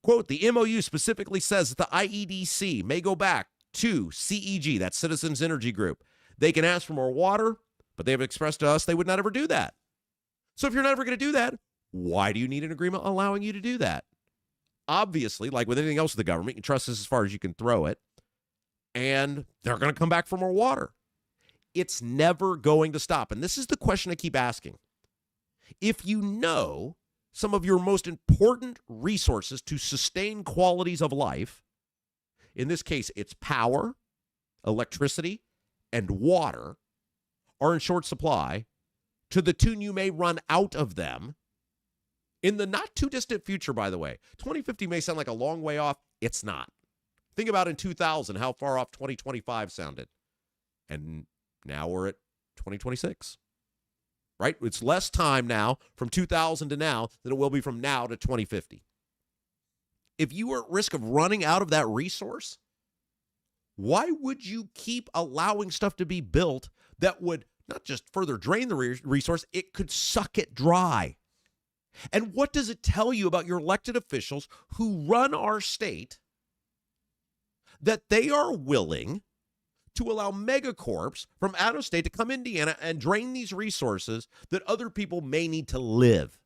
Quote, the MOU specifically says that the IEDC may go back to CEG, that's Citizens Energy Group. They can ask for more water, but they have expressed to us they would not ever do that. So if you're never going to do that, why do you need an agreement allowing you to do that? Obviously, like with anything else with the government, you trust this as far as you can throw it, and they're going to come back for more water. It's never going to stop. And this is the question I keep asking. If you know some of your most important resources to sustain qualities of life, in this case, it's power, electricity, and water, are in short supply, to the tune you may run out of them in the not too distant future, by the way. 2050 may sound like a long way off. It's not. Think about in 2000, how far off 2025 sounded. And now we're at 2026. Right? It's less time now from 2000 to now than it will be from now to 2050. If you are at risk of running out of that resource, why would you keep allowing stuff to be built that would not just further drain the resource, it could suck it dry? And what does it tell you about your elected officials who run our state that they are willing to allow megacorps from out of state to come Indiana and drain these resources that other people may need to live?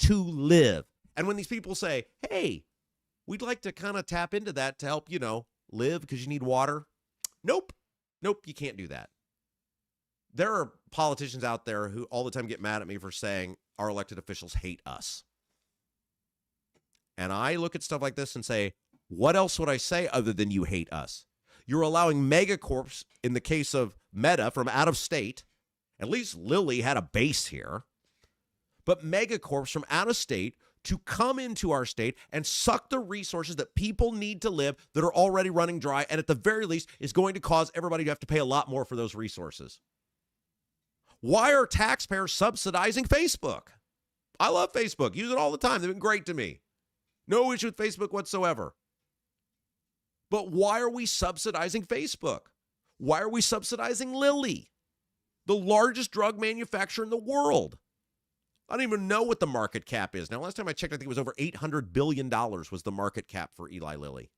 And when these people say, hey, we'd like to kind of tap into that to help, live because you need water. Nope, you can't do that. There are politicians out there who all the time get mad at me for saying our elected officials hate us. And I look at stuff like this and say, what else would I say other than you hate us? You're allowing megacorps, in the case of Meta, from out of state. At least Lilly had a base here. But megacorps from out of state to come into our state and suck the resources that people need to live that are already running dry, and at the very least is going to cause everybody to have to pay a lot more for those resources. Why are taxpayers subsidizing Facebook? I love Facebook. Use it all the time. They've been great to me. No issue with Facebook whatsoever. But why are we subsidizing Facebook? Why are we subsidizing Lilly, the largest drug manufacturer in the world? I don't even know what the market cap is. Now, last time I checked, I think it was over $800 billion was the market cap for Eli Lilly.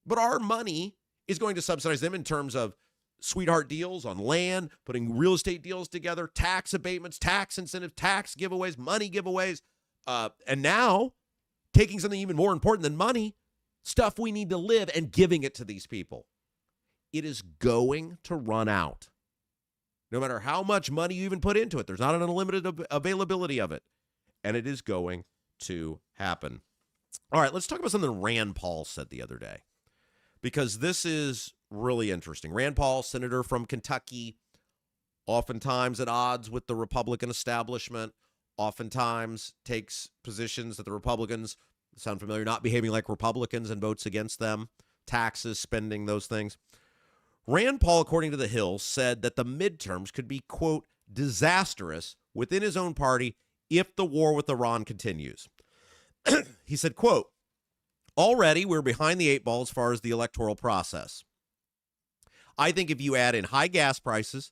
But our money is going to subsidize them in terms of sweetheart deals on land, putting real estate deals together, tax abatements, tax incentives, tax giveaways, money giveaways, and now taking something even more important than money, stuff we need to live, and giving it to these people. It is going to run out. No matter how much money you even put into it, there's not an unlimited availability of it. And it is going to happen. All right, let's talk about something Rand Paul said the other day, because this is really interesting. Rand Paul, senator from Kentucky, oftentimes at odds with the Republican establishment, oftentimes takes positions that the Republicans, sound familiar, not behaving like Republicans, and votes against them, taxes, spending, those things. Rand Paul, according to The Hill, said that the midterms could be, quote, disastrous within his own party if the war with Iran continues. He said, quote, already we're behind the eight ball as far as the electoral process. I think if you add in high gas prices,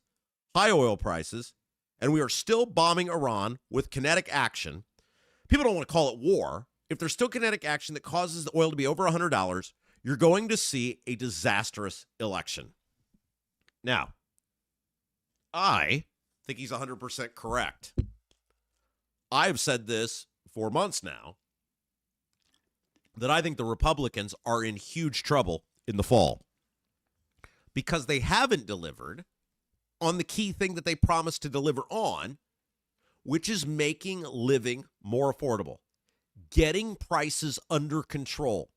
high oil prices, and we are still bombing Iran with kinetic action, people don't want to call it war. If there's still kinetic action that causes the oil to be over $100, you're going to see a disastrous election. Now, I think he's 100% correct. I've said this for months now, that I think the Republicans are in huge trouble in the fall because they haven't delivered on the key thing that they promised to deliver on, which is making living more affordable, getting prices under control.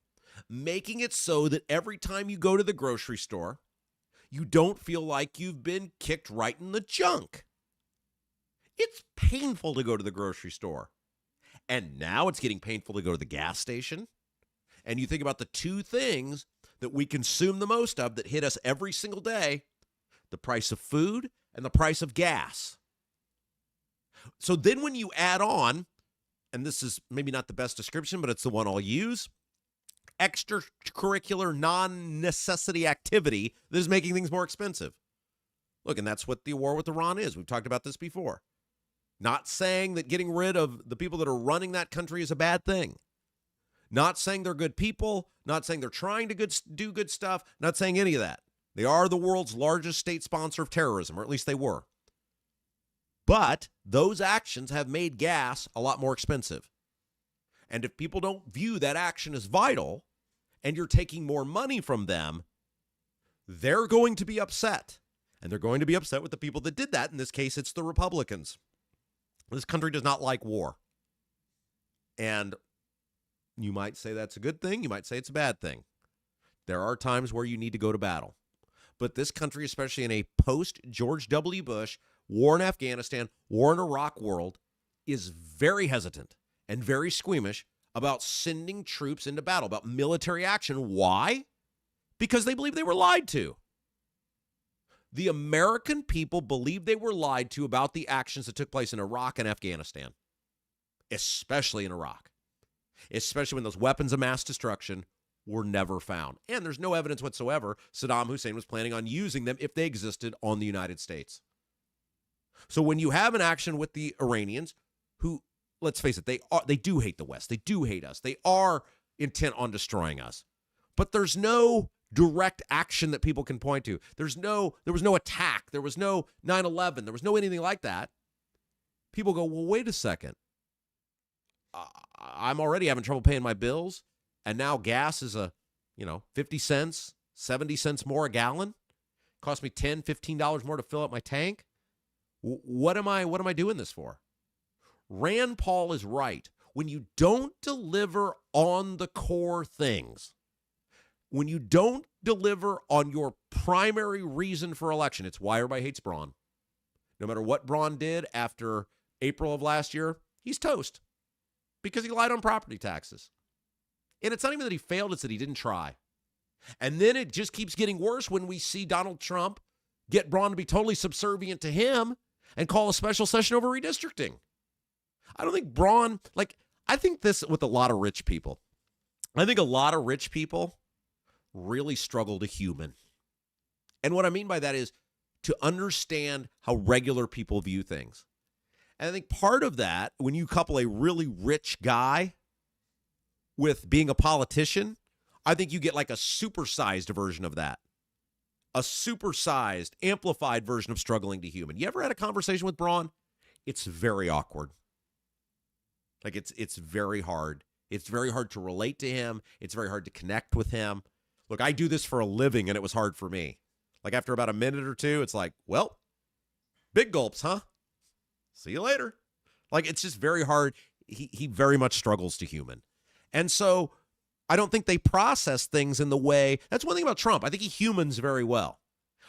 making it so that every time you go to the grocery store, you don't feel like you've been kicked right in the junk. It's painful to go to the grocery store. And now it's getting painful to go to the gas station. And you think about the two things that we consume the most of that hit us every single day, the price of food and the price of gas. So then when you add on, and this is maybe not the best description, but it's the one I'll use, extracurricular non-necessity activity that is making things more expensive. Look, and that's what the war with Iran is. We've talked about this before. Not saying that getting rid of the people that are running that country is a bad thing. Not saying they're good people. Not saying they're trying to do good stuff. Not saying any of that. They are the world's largest state sponsor of terrorism, or at least they were. But those actions have made gas a lot more expensive. And if people don't view that action as vital, and you're taking more money from them, they're going to be upset. And they're going to be upset with the people that did that. In this case, it's the Republicans. This country does not like war. And you might say that's a good thing. You might say it's a bad thing. There are times where you need to go to battle. But this country, especially in a post-George W. Bush, war in Afghanistan, war in Iraq world, is very hesitant and very squeamish about sending troops into battle, about military action. Why? Because they believe they were lied to. The American people believe they were lied to about the actions that took place in Iraq and Afghanistan, especially in Iraq, especially when those weapons of mass destruction were never found. And there's no evidence whatsoever Saddam Hussein was planning on using them if they existed on the United States. So when you have an action with the Iranians, who, let's face it, they do hate the West. They do hate us. They are intent on destroying us. But there's no direct action that people can point to. There was no attack. There was no 9/11. There was no anything like that. People go, well, wait a second. I'm already having trouble paying my bills, and now gas is 50 cents, 70 cents more a gallon. Cost me $10, $15 more to fill up my tank. What am I doing this for? Rand Paul is right. When you don't deliver on the core things, when you don't deliver on your primary reason for election, it's why everybody hates Braun. No matter what Braun did after April of last year, he's toast because he lied on property taxes. And it's not even that he failed, it's that he didn't try. And then it just keeps getting worse when we see Donald Trump get Braun to be totally subservient to him and call a special session over redistricting. I don't think Braun, I think this with a lot of rich people. I think a lot of rich people really struggle to human. And what I mean by that is to understand how regular people view things. And I think part of that, when you couple a really rich guy with being a politician, I think you get like a supersized version of that. A supersized, amplified version of struggling to human. You ever had a conversation with Braun? It's very awkward. It's very hard. It's very hard to relate to him. It's very hard to connect with him. Look, I do this for a living, and it was hard for me. After about a minute or two, it's like, well, big gulps, huh? See you later. It's just very hard. He very much struggles to human. And so I don't think they process things in the way. That's one thing about Trump. I think he humans very well.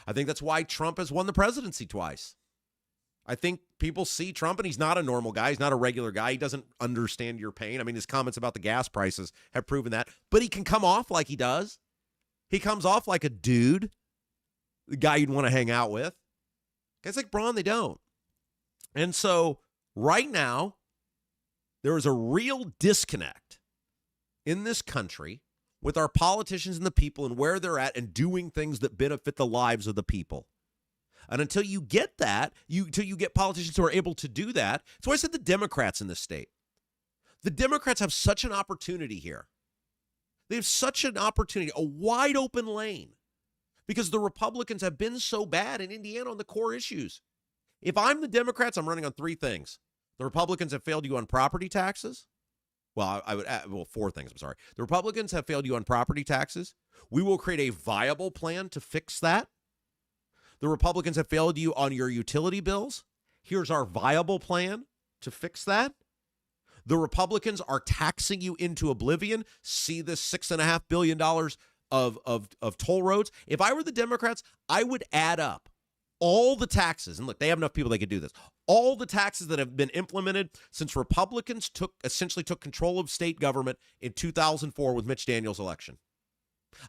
I think that's why Trump has won the presidency twice. I think people see Trump, and he's not a normal guy. He's not a regular guy. He doesn't understand your pain. I mean, his comments about the gas prices have proven that. But he can come off like he does. He comes off like a dude, the guy you'd want to hang out with. Guys like Braun, they don't. And so right now, there is a real disconnect in this country with our politicians and the people and where they're at and doing things that benefit the lives of the people. And until you get that, until you get politicians who are able to do that, that's why I said the Democrats in this state. The Democrats have such an opportunity here. They have such an opportunity, a wide open lane, because the Republicans have been so bad in Indiana on the core issues. If I'm the Democrats, I'm running on three things. The Republicans have failed you on property taxes. Well, I would add, four things. I'm sorry. The Republicans have failed you on property taxes. We will create a viable plan to fix that. The Republicans have failed you on your utility bills. Here's our viable plan to fix that. The Republicans are taxing you into oblivion. See this $6.5 billion of toll roads. If I were the Democrats, I would add up all the taxes. And look, they have enough people they could do this. All the taxes that have been implemented since Republicans essentially took control of state government in 2004 with Mitch Daniels' election.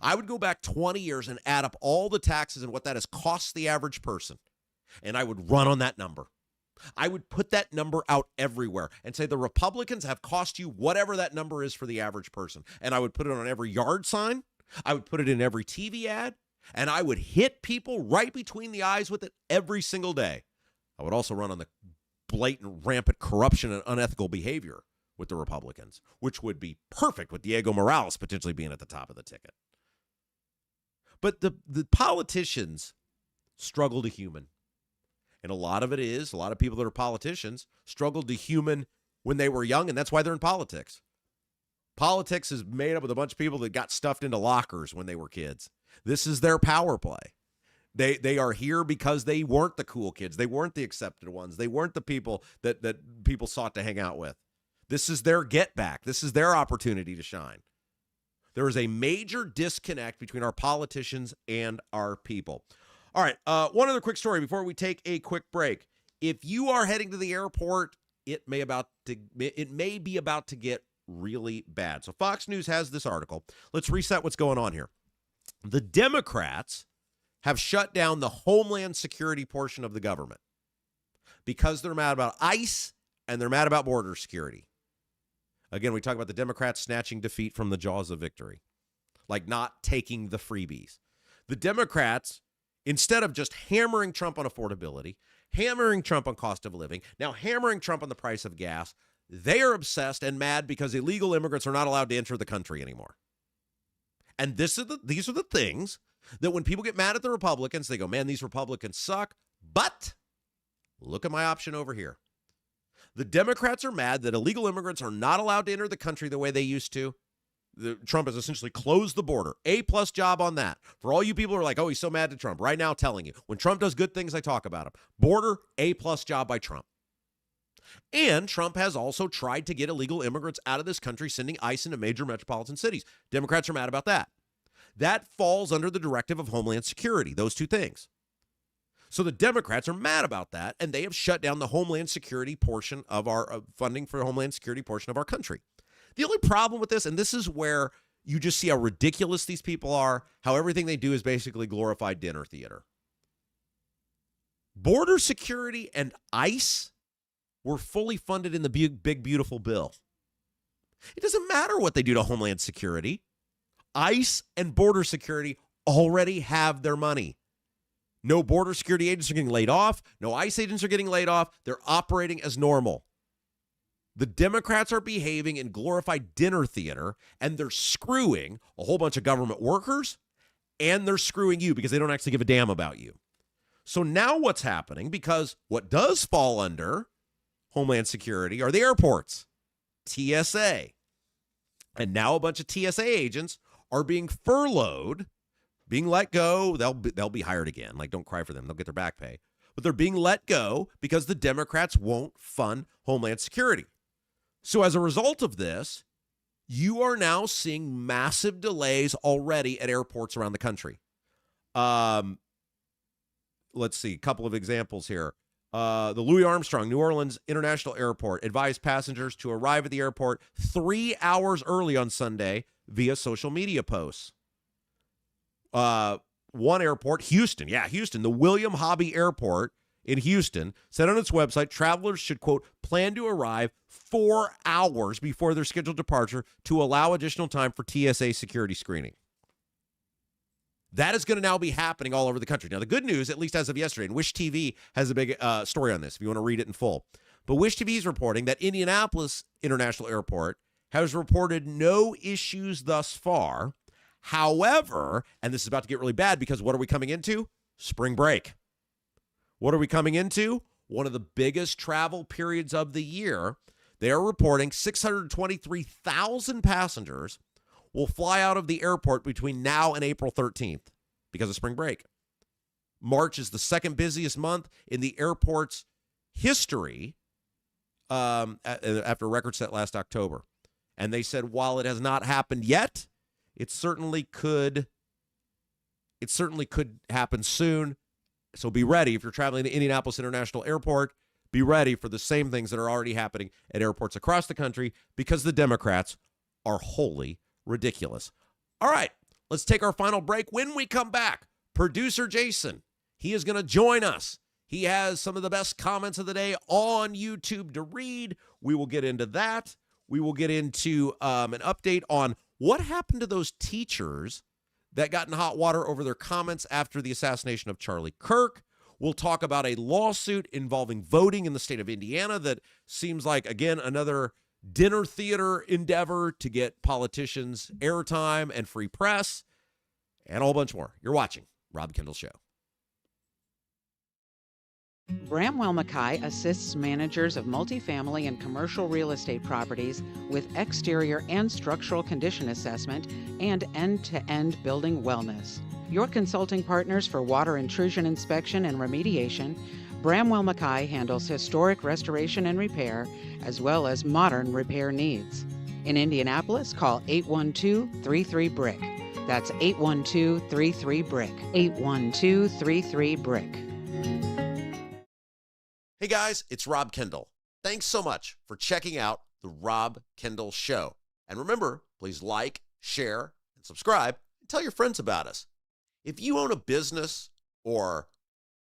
I would go back 20 years and add up all the taxes and what that has cost the average person. And I would run on that number. I would put that number out everywhere and say the Republicans have cost you whatever that number is for the average person. And I would put it on every yard sign. I would put it in every TV ad. And I would hit people right between the eyes with it every single day. I would also run on the blatant, rampant corruption and unethical behavior with the Republicans, which would be perfect with Diego Morales potentially being at the top of the ticket. But the politicians struggle to human. And a lot of people that are politicians struggled to human when they were young, and that's why they're in politics. Politics is made up of a bunch of people that got stuffed into lockers when they were kids. This is their power play. They are here because they weren't the cool kids. They weren't the accepted ones. They weren't the people that people sought to hang out with. This is their get back. This is their opportunity to shine. There is a major disconnect between our politicians and our people. All right, one other quick story before we take a quick break. If you are heading to the airport, it may be about to get really bad. So Fox News has this article. Let's reset what's going on here. The Democrats have shut down the Homeland Security portion of the government because they're mad about ICE and they're mad about border security. Again, we talk about the Democrats snatching defeat from the jaws of victory, like not taking the freebies. The Democrats, instead of just hammering Trump on affordability, hammering Trump on cost of living, now hammering Trump on the price of gas, they are obsessed and mad because illegal immigrants are not allowed to enter the country anymore. And these are the things that when people get mad at the Republicans, they go, man, these Republicans suck, but look at my option over here. The Democrats are mad that illegal immigrants are not allowed to enter the country the way they used to. Trump has essentially closed the border. A+ job on that. For all you people who are like, oh, he's so mad at Trump. Right now, telling you, when Trump does good things, I talk about him. Border, A+ job by Trump. And Trump has also tried to get illegal immigrants out of this country, sending ICE into major metropolitan cities. Democrats are mad about that. That falls under the directive of Homeland Security, those two things. So the Democrats are mad about that, and they have shut down the Homeland Security portion of our funding for Homeland Security portion of our country. The only problem with this, and this is where you just see how ridiculous these people are, how everything they do is basically glorified dinner theater. Border security and ICE were fully funded in the big, beautiful bill. It doesn't matter what they do to Homeland Security. ICE and border security already have their money. No border security agents are getting laid off. No ICE agents are getting laid off. They're operating as normal. The Democrats are behaving in glorified dinner theater, and they're screwing a whole bunch of government workers, and they're screwing you because they don't actually give a damn about you. So now what's happening, because what does fall under Homeland Security are the airports, TSA. And now a bunch of TSA agents are being furloughed, being let go. They'll be hired again. Like, don't cry for them. They'll get their back pay. But they're being let go because the Democrats won't fund Homeland Security. So as a result of this, you are now seeing massive delays already at airports around the country. Let's see, a couple of examples here. The Louis Armstrong New Orleans International Airport advised passengers to arrive at the airport 3 hours early on Sunday via social media posts. One airport, Houston, the William Hobby Airport in Houston said on its website, travelers should, quote, plan to arrive 4 hours before their scheduled departure to allow additional time for TSA security screening. That is going to now be happening all over the country. Now, the good news, at least as of yesterday, and Wish TV has a big story on this if you want to read it in full. But Wish TV is reporting that Indianapolis International Airport has reported no issues thus far. However, and this is about to get really bad because what are we coming into? Spring break. What are we coming into? One of the biggest travel periods of the year. They are reporting 623,000 passengers will fly out of the airport between now and April 13th because of spring break. March is the second busiest month in the airport's history. after a record set last October. And they said while it has not happened yet, it certainly could happen soon. So be ready if you're traveling to Indianapolis International Airport. Be ready for the same things that are already happening at airports across the country because the Democrats are wholly ridiculous. All right, let's take our final break. When we come back, producer Jason, he is going to join us. He has some of the best comments of the day on YouTube to read. We will get into that. We will get into an update on what happened to those teachers that got in hot water over their comments after the assassination of Charlie Kirk. We'll talk about a lawsuit involving voting in the state of Indiana that seems like, again, another dinner theater endeavor to get politicians airtime and free press, and a whole bunch more. You're watching Rob Kendall Show. Bramwell Mackay assists managers of multifamily and commercial real estate properties with exterior and structural condition assessment and end-to-end building wellness. Your consulting partners for water intrusion inspection and remediation, Bramwell Mackay handles historic restoration and repair, as well as modern repair needs. In Indianapolis, call 812-33-BRICK. That's 812-33-BRICK. 812-33-BRICK. Hey guys, it's Rob Kendall. Thanks so much for checking out the Rob Kendall Show. And remember, please like, share, and subscribe, and tell your friends about us. If you own a business or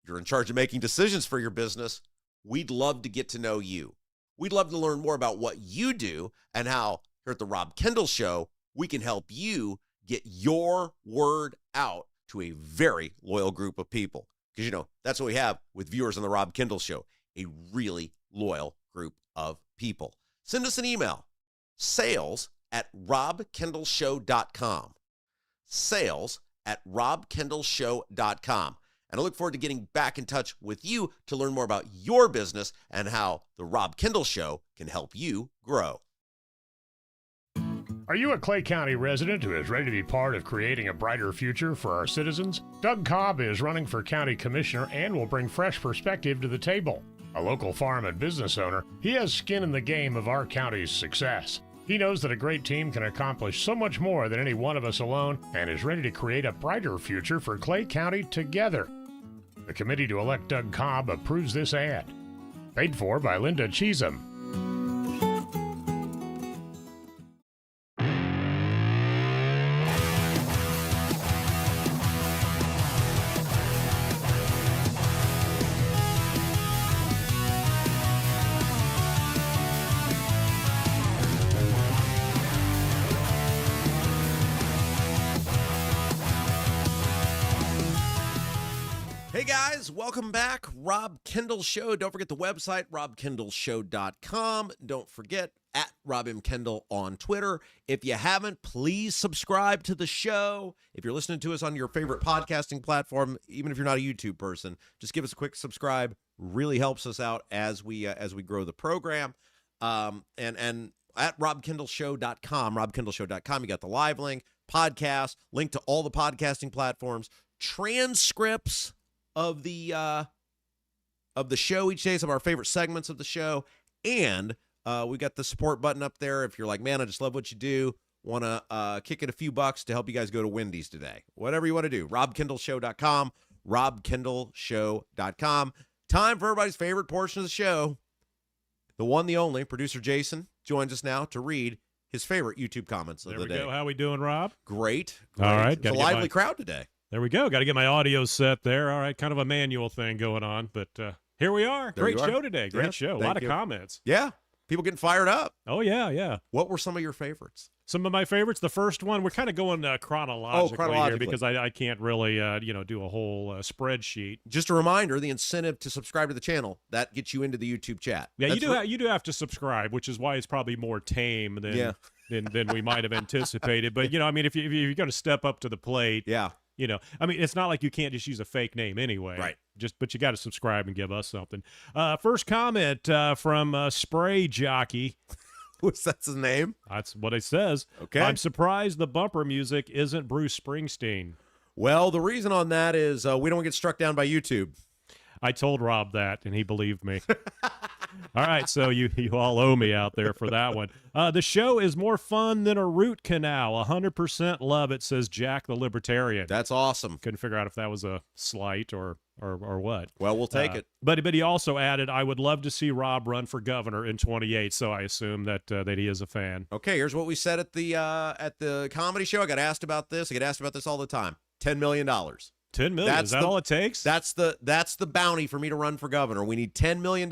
you're in charge of making decisions for your business, we'd love to get to know you. We'd love to learn more about what you do and how here at the Rob Kendall Show, we can help you get your word out to a very loyal group of people. Because, that's what we have with viewers on the Rob Kendall Show, a really loyal group of people. Send us an email, sales@robkendallshow.com. Sales@robkendallshow.com. And I look forward to getting back in touch with you to learn more about your business and how the Rob Kendall Show can help you grow. Are you a Clay County resident who is ready to be part of creating a brighter future for our citizens? Doug Cobb is running for county commissioner and will bring fresh perspective to the table. A local farm and business owner, he has skin in the game of our county's success. He knows that a great team can accomplish so much more than any one of us alone and is ready to create a brighter future for Clay County together. The committee to elect Doug Cobb approves this ad. Paid for by Linda Cheatham. Hey guys, welcome back. Rob Kendall Show. Don't forget the website, robkendallshow.com. Don't forget @RobMKendall on Twitter. If you haven't, please subscribe to the show. If you're listening to us on your favorite podcasting platform, even if you're not a YouTube person, just give us a quick subscribe. Really helps us out as we grow the program. And at robkendallshow.com, robkendallshow.com, you got the live link, podcast, link to all the podcasting platforms, transcripts of the show each day, some of our favorite segments of the show, and we got the support button up there. If you're like, man, I just love what you do, want to kick in a few bucks to help you guys go to Wendy's today, whatever you want to do, robkendallshow.com, robkendallshow.com. Time for everybody's favorite portion of the show. The one, the only, producer Jason joins us now to read his favorite YouTube comments of the day. There we go. How we doing, Rob? Great. All right. It's a lively crowd today. There we go. Got to get my audio set there. All right. Kind of a manual thing going on, but here we are. Great show today. Great show. A lot of comments. Yeah. People getting fired up. Oh, yeah. What were some of your favorites? Some of my favorites. The first one, we're kind of going chronologically here because I can't really, do a whole spreadsheet. Just a reminder, the incentive to subscribe to the channel, that gets you into the YouTube chat. Yeah, you do have to subscribe, which is why it's probably more tame than we might have anticipated. But, if you're going to step up to the plate. Yeah. It's not like you can't just use a fake name anyway. Right. But you got to subscribe and give us something. First comment from Spray Jockey. That's his name? That's what it says. Okay. I'm surprised the bumper music isn't Bruce Springsteen. Well, the reason on that is we don't get struck down by YouTube. I told Rob that, and he believed me. All right, so you all owe me out there for that one. The show is more fun than a root canal. 100% love it, says Jack the Libertarian. That's awesome. Couldn't figure out if that was a slight or what. Well, we'll take it. But he also added, I would love to see Rob run for governor in 28. So I assume that he is a fan. Okay, here's what we said at the comedy show. I got asked about this. I get asked about this all the time. $10 million. $10 million. Is that all it takes? That's the bounty for me to run for governor. We need $10 million.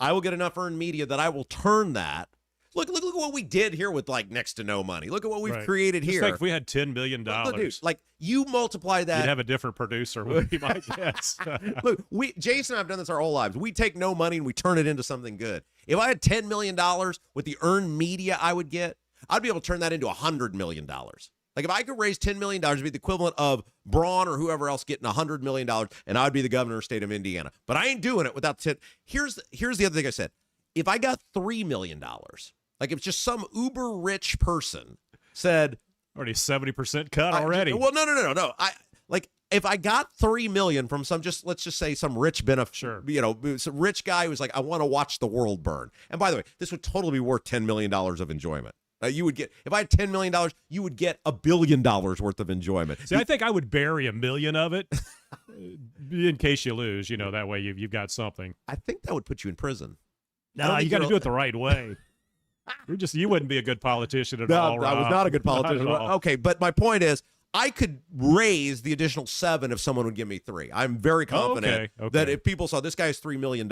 I will get enough earned media that I will turn that. Look at what we did here with like next to no money. Look at what we've created Just here. think if we had $10 million. Look, dude, like you multiply that. You'd have a different producer, would be my guess. Look, Jason and I have done this our whole lives. We take no money and we turn it into something good. If I had $10 million with the earned media I would get, I'd be able to turn that into $100 million. Like if I could raise $10 million, it'd be the equivalent of Braun or whoever else getting $100 million, and I'd be the governor of the state of Indiana. But I ain't doing it without 10. Here's the other thing I said. If I got $3 million, like if just some uber rich person said, already 70% cut already. Well, no. If I got $3 million from let's just say some rich benefit, some rich guy who's like, I want to watch the world burn. And by the way, this would totally be worth $10 million of enjoyment. You would get, if I had $10 million, you would get $1 billion worth of enjoyment. See, I think I would bury $1 million of it in case you lose. That way you've got something. I think that would put you in prison. No, you got to do it the right way. You wouldn't be a good politician at all, Rob. I was not a good politician. Okay, but my point is, I could raise the additional 7 if someone would give me 3. I'm very confident that if people saw this guy has $3 million,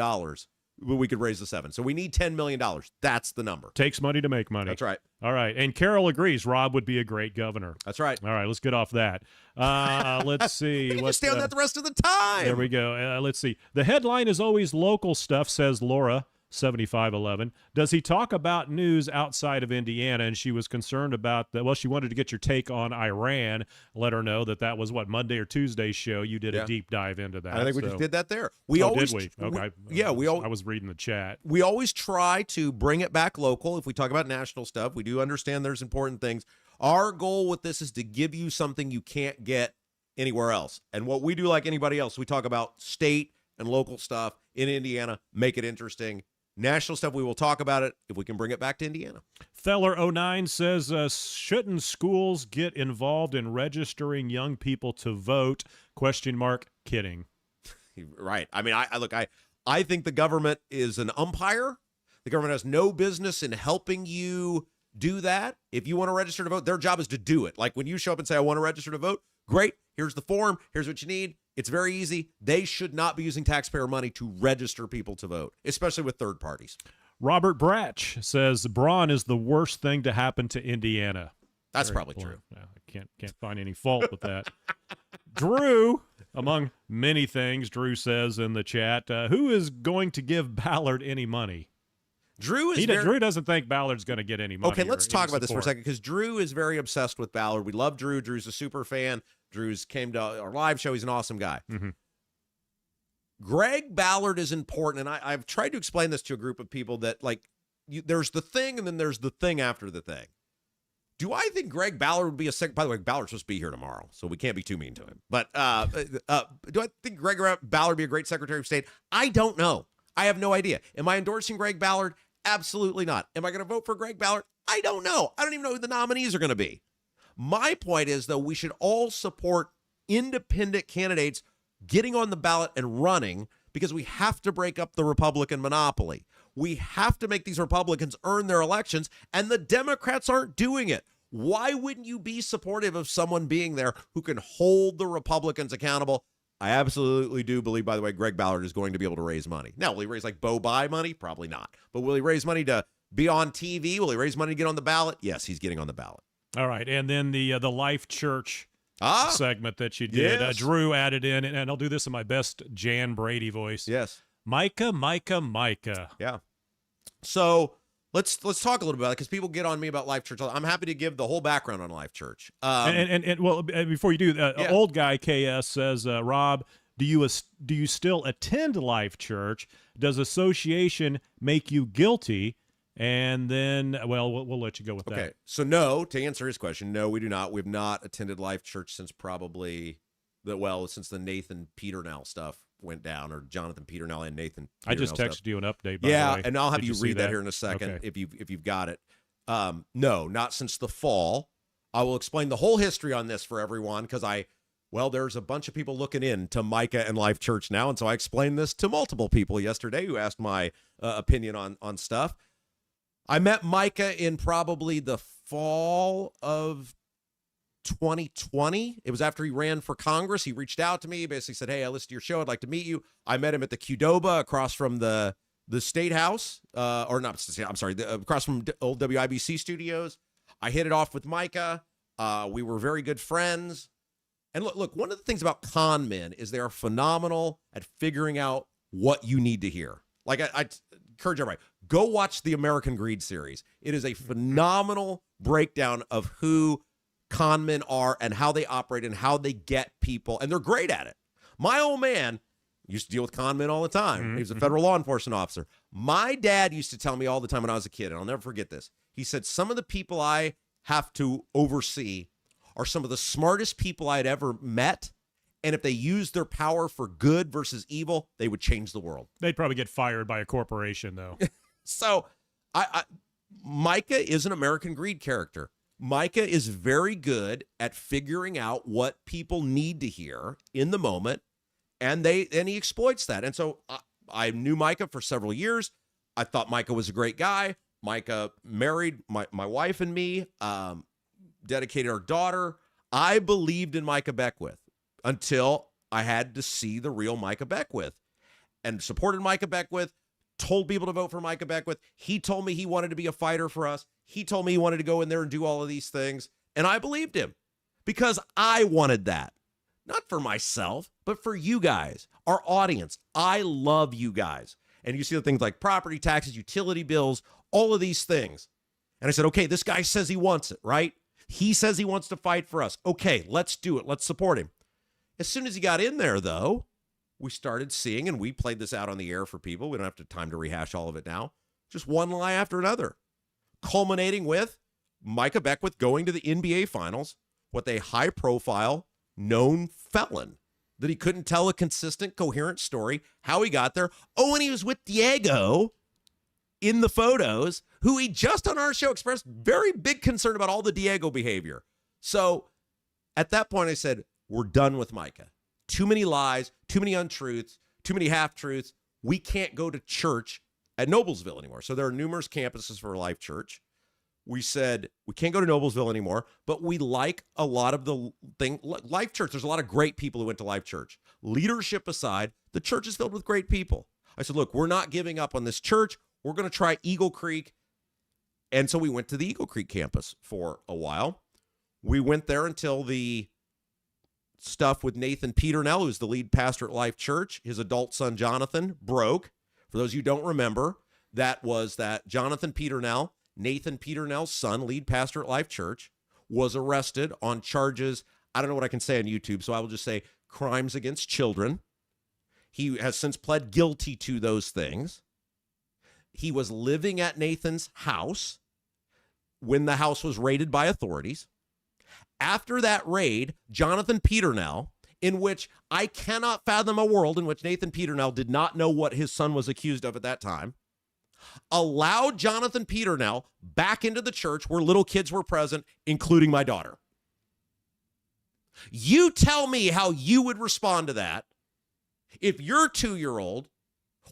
we could raise the 7. So we need $10 million. That's the number. Takes money to make money. That's right. All right. And Carol agrees. Rob would be a great governor. That's right. All right. Let's get off that. Let's see. We can just stay on that the rest of the time. There we go. Let's see. The headline is always local stuff, says Laura. 7511. Does he talk about news outside of Indiana? And she was concerned about that. Well, she wanted to get your take on Iran. Let her know that was what, Monday or Tuesday's show. You did a deep dive into that. I think we just did that there. Did we? Okay. I was reading the chat. We always try to bring it back local. If we talk about national stuff, we do understand there's important things. Our goal with this is to give you something you can't get anywhere else. And what we do, like anybody else, we talk about state and local stuff in Indiana, make it interesting. National stuff, we will talk about it if we can bring it back to Indiana. Feller09 says, shouldn't schools get involved in registering young people to vote? ? Kidding. Right. I mean, I think the government is an umpire. The government has no business in helping you do that. If you want to register to vote, their job is to do it. Like when you show up and say, I want to register to vote, great. Here's the form. Here's what you need. It's very easy. They should not be using taxpayer money to register people to vote, especially with third parties. Robert Bratch says Braun is the worst thing to happen to Indiana. That's probably true. I can't find any fault with that. Drew, among many things, Drew says in the chat, who is going to give Ballard any money? Drew doesn't think Ballard's going to get any money. Okay, let's talk about this for a second because Drew is very obsessed with Ballard. We love Drew. Drew's a super fan. Drew's came to our live show. He's an awesome guy. Mm-hmm. Greg Ballard is important, and I've tried to explain this to a group of people that, there's the thing, and then there's the thing after the thing. Do I think Greg Ballard would be by the way, Ballard's supposed to be here tomorrow, so we can't be too mean to him. But do I think Greg Ballard would be a great Secretary of State? I don't know. I have no idea. Am I endorsing Greg Ballard? Absolutely not. Am I going to vote for Greg Ballard? I don't know. I don't even know who the nominees are going to be. My point is, though, we should all support independent candidates getting on the ballot and running because we have to break up the Republican monopoly. We have to make these Republicans earn their elections, and the Democrats aren't doing it. Why wouldn't you be supportive of someone being there who can hold the Republicans accountable? I absolutely do believe, by the way, Greg Ballard is going to be able to raise money. Now, will he raise Bo Buy money? Probably not. But will he raise money to be on TV? Will he raise money to get on the ballot? Yes, he's getting on the ballot. All right, and then the Life Church segment that you did, yes. Drew added in, and I'll do this in my best Jan Brady voice. Yes, Micah. Yeah. So let's talk a little bit about it because people get on me about Life Church. I'm happy to give the whole background on Life Church. And before you do, Old Guy KS says, Rob, do you still attend Life Church? Does association make you guilty? And then, we'll let you go with that. Okay, so no, to answer his question, no, we do not. We've not attended Life Church since since the Nathan Peternell stuff went down, or Jonathan Peternell and Nathan Peternell I just texted stuff. you an update, by Yeah, the way. and I'll have Did you see read that here in a second Okay. if you've got it. No, not since the fall. I will explain the whole history on this for everyone because there's a bunch of people looking in to Micah and Life Church now, and so I explained this to multiple people yesterday who asked my opinion on stuff. I met Micah in probably the fall of 2020. It was after he ran for Congress. He reached out to me, basically said, "Hey, I listened to your show. I'd like to meet you." I met him at the Qdoba across from the State House, across from old WIBC studios. I hit it off with Micah. We were very good friends. And look, one of the things about con men is they are phenomenal at figuring out what you need to hear. Like I encourage everybody, go watch the American Greed series. It is a phenomenal breakdown of who con men are and how they operate and how they get people. And they're great at it. My old man used to deal with con men all the time. He was a federal law enforcement officer. My dad used to tell me all the time when I was a kid, and I'll never forget this. He said, some of the people I have to oversee are some of the smartest people I'd ever met. And if they used their power for good versus evil, they would change the world. They'd probably get fired by a corporation, though. So Micah is an American Greed character. Micah is very good at figuring out what people need to hear in the moment, and he exploits that. And so I knew Micah for several years. I thought Micah was a great guy. Micah married my wife and me, dedicated our daughter. I believed in Micah Beckwith until I had to see the real Micah Beckwith, and supported Micah Beckwith, told people to vote for Micah Beckwith. He told me he wanted to be a fighter for us. He told me he wanted to go in there and do all of these things. And I believed him because I wanted that. Not for myself, but for you guys, our audience. I love you guys. And you see the things like property taxes, utility bills, all of these things. And I said, okay, this guy says he wants it, right? He says he wants to fight for us. Okay, let's do it. Let's support him. As soon as he got in there, though, we started seeing, and we played this out on the air for people. We don't have time to rehash all of it now. Just one lie after another, culminating with Micah Beckwith going to the NBA Finals with a high-profile, known felon that he couldn't tell a consistent, coherent story, how he got there. Oh, and he was with Diego in the photos, who he just on our show expressed very big concern about all the Diego behavior. So at that point, I said, we're done with Micah. Too many lies, too many untruths, too many half-truths. We can't go to church at Noblesville anymore. So there are numerous campuses for Life Church. We said we can't go to Noblesville anymore, but we like a lot of the thing. Life Church, there's a lot of great people who went to Life Church. Leadership aside, the church is filled with great people. I said, look, we're not giving up on this church. We're going to try Eagle Creek. And so we went to the Eagle Creek campus for a while. We went there until the stuff with Nathan Peternell, who's the lead pastor at Life Church, his adult son, Jonathan, broke. For those of you who don't remember, that was that Jonathan Peternell, Nathan Peternell's son, lead pastor at Life Church, was arrested on charges, I don't know what I can say on YouTube, so I will just say crimes against children. He has since pled guilty to those things. He was living at Nathan's house when the house was raided by authorities. After that raid, Jonathan Peternell, in which I cannot fathom a world in which Nathan Peternell did not know what his son was accused of at that time, allowed Jonathan Peternell back into the church where little kids were present, including my daughter. You tell me how you would respond to that if your 2-year-old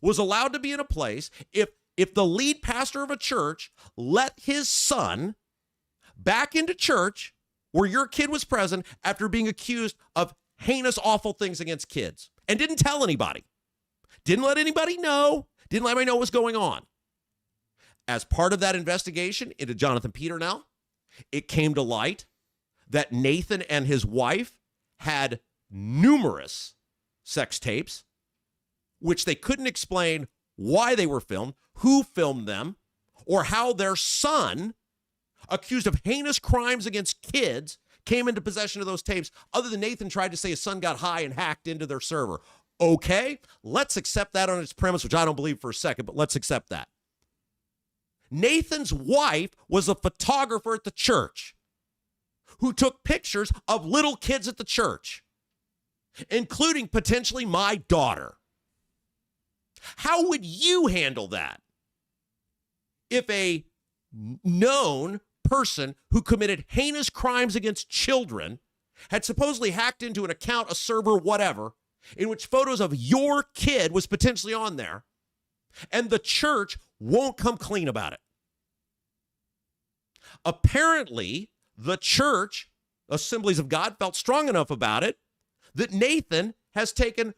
was allowed to be in a place, if the lead pastor of a church let his son back into church where your kid was present after being accused of heinous, awful things against kids and didn't tell anybody, didn't let anybody know, didn't let anybody know what was going on. As part of that investigation into Jonathan Peternell, it came to light that Nathan and his wife had numerous sex tapes, which they couldn't explain why they were filmed, who filmed them, or how their son, accused of heinous crimes against kids, came into possession of those tapes, other than Nathan tried to say his son got high and hacked into their server. Okay, let's accept that on its premise, which I don't believe for a second, but let's accept that. Nathan's wife was a photographer at the church who took pictures of little kids at the church, including potentially my daughter. How would you handle that if a known person who committed heinous crimes against children had supposedly hacked into an account, a server, whatever, in which photos of your kid was potentially on there, and the church won't come clean about it? Apparently, the church, Assemblies of God, felt strong enough about it that Nathan has taken,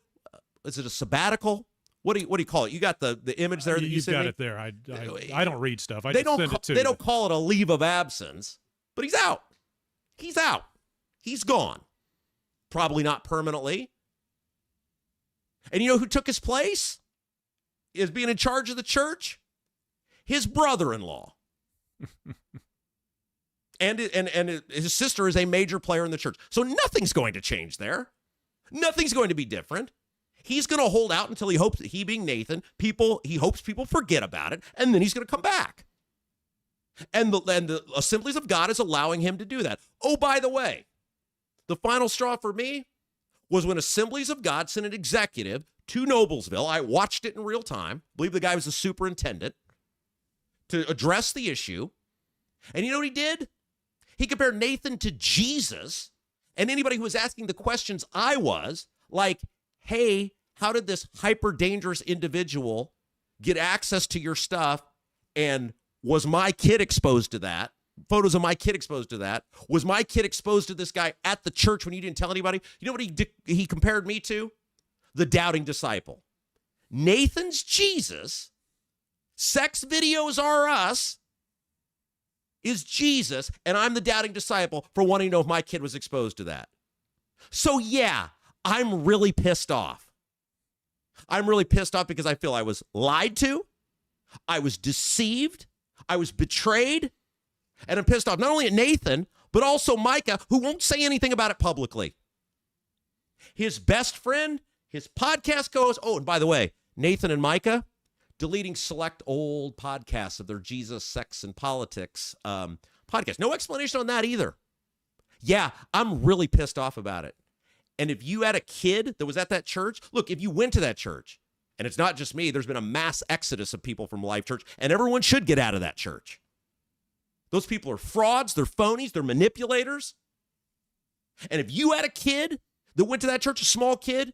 is it a sabbatical? What do you call it? You got the image there that you sent got me? it there. I don't read stuff. I They just send it to they you. don't call it a leave of absence, but he's out. He's out. He's gone. Probably not permanently. And you know who took his place? Is being in charge of the church? His brother-in-law. and his sister is a major player in the church. So nothing's going to change there. Nothing's going to be different. He's going to hold out until he hopes that he being Nathan, he hopes people forget about it, and then he's going to come back. And the Assemblies of God is allowing him to do that. Oh, by the way, the final straw for me was when Assemblies of God sent an executive to Noblesville. I watched it in real time. I believe the guy was the superintendent to address the issue. And you know what he did? He compared Nathan to Jesus. And anybody who was asking the questions I was, like, hey, how did this hyper dangerous individual get access to your stuff? And was my kid exposed to that? Photos of my kid exposed to that. Was my kid exposed to this guy at the church when you didn't tell anybody? You know what he compared me to? The doubting disciple. Nathan's Jesus, sex videos are us, is Jesus, and I'm the doubting disciple for wanting to know if my kid was exposed to that. So yeah, I'm really pissed off. I'm really pissed off because I feel I was lied to, I was deceived, I was betrayed, and I'm pissed off not only at Nathan, but also Micah, who won't say anything about it publicly. His best friend, his podcast co-host, oh, and by the way, Nathan and Micah, deleting select old podcasts of their Jesus, sex, and politics podcast. No explanation on that either. Yeah, I'm really pissed off about it. And if you had a kid that was at that church, look, if you went to that church, and it's not just me, there's been a mass exodus of people from Life Church, and everyone should get out of that church. Those people are frauds, they're phonies, they're manipulators. And if you had a kid that went to that church, a small kid,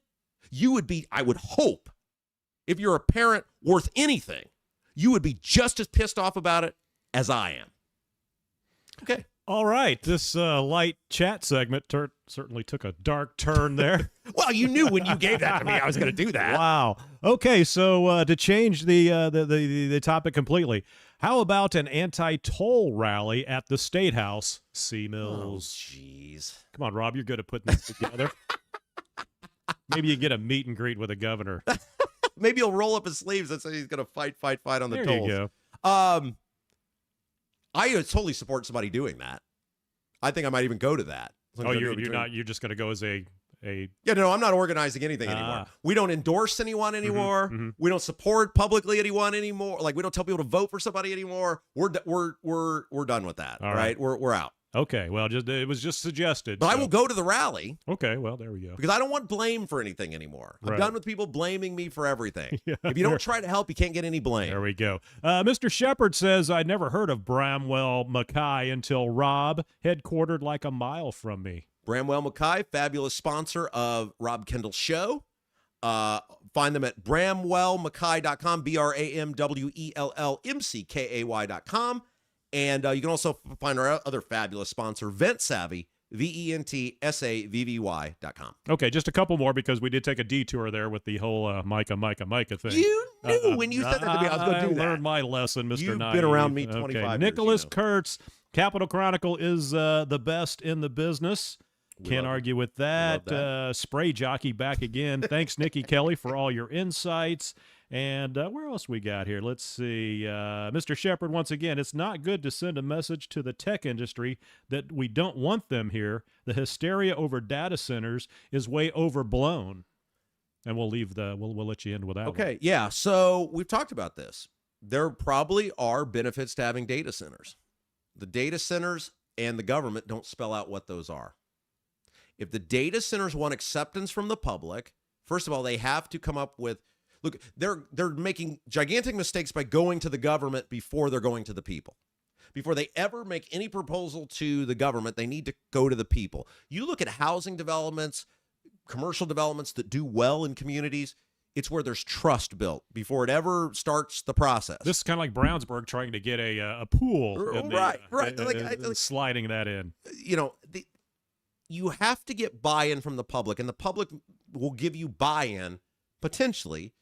you would be, I would hope, if you're a parent worth anything, you would be just as pissed off about it as I am. Okay. All right. This light chat segment certainly took a dark turn there. Well, you knew when you gave that to me I was going to do that. Wow. Okay, so to change the topic completely, how about an anti-toll rally at the State House, C. Mills? Oh, jeez. Come on, Rob, you're good at putting this together. Maybe you get a meet and greet with a governor. Maybe he'll roll up his sleeves and say he's going to fight on the There tolls. you go. I totally support somebody doing that. I think I might even go to that. Oh, you're just going to go as a Yeah, no, I'm not organizing anything anymore. We don't endorse anyone anymore. mhm. We don't support publicly anyone anymore. Like, we don't tell people to vote for somebody anymore. We're done with that. All right? We're out. Okay, well, it was just suggested. But I so- will go to the rally Okay, well, there we go. because I don't want blame for anything anymore. I'm Right. done with people blaming me for everything. Yeah, If you don't try to help, you can't get any blame. There we go. Mr. Shepard says, I'd never heard of Bramwell Mackay until Rob, headquartered like a mile from me. Bramwell Mackay, fabulous sponsor of Rob Kendall Show. Find them at bramwellmackay.com, BRAMWELLMCKAY.com. And you can also find our other fabulous sponsor, Vent Savvy, VENTSAVVY.com. Okay, just a couple more because we did take a detour there with the whole Micah thing. You knew when you said that to me I was going to do that. I learned my lesson, Mr. You've Naive. been around me 25 years, Nicholas you know. Kurtz, Capital Chronicle is the best in the business. Can't argue with that. Spray Jockey back again. Thanks, Nikki Kelly, for all your insights. And where else we got here? Let's see. Mr. Shepard, once again, it's not good to send a message to the tech industry that we don't want them here. The hysteria over data centers is way overblown. And we'll let you end with that. Okay, yeah. So we've talked about this. There probably are benefits to having data centers. The data centers and the government don't spell out what those are. If the data centers want acceptance from the public, first of all, they have to come up with, Look, they're making gigantic mistakes by going to the government before they're going to the people. Before they ever make any proposal to the government, they need to go to the people. You look at housing developments, commercial developments that do well in communities, it's where there's trust built before it ever starts the process. This is kind of like Brownsburg trying to get a pool. And Right. sliding that in. You know, you have to get buy-in from the public, and the public will give you buy-in potentially.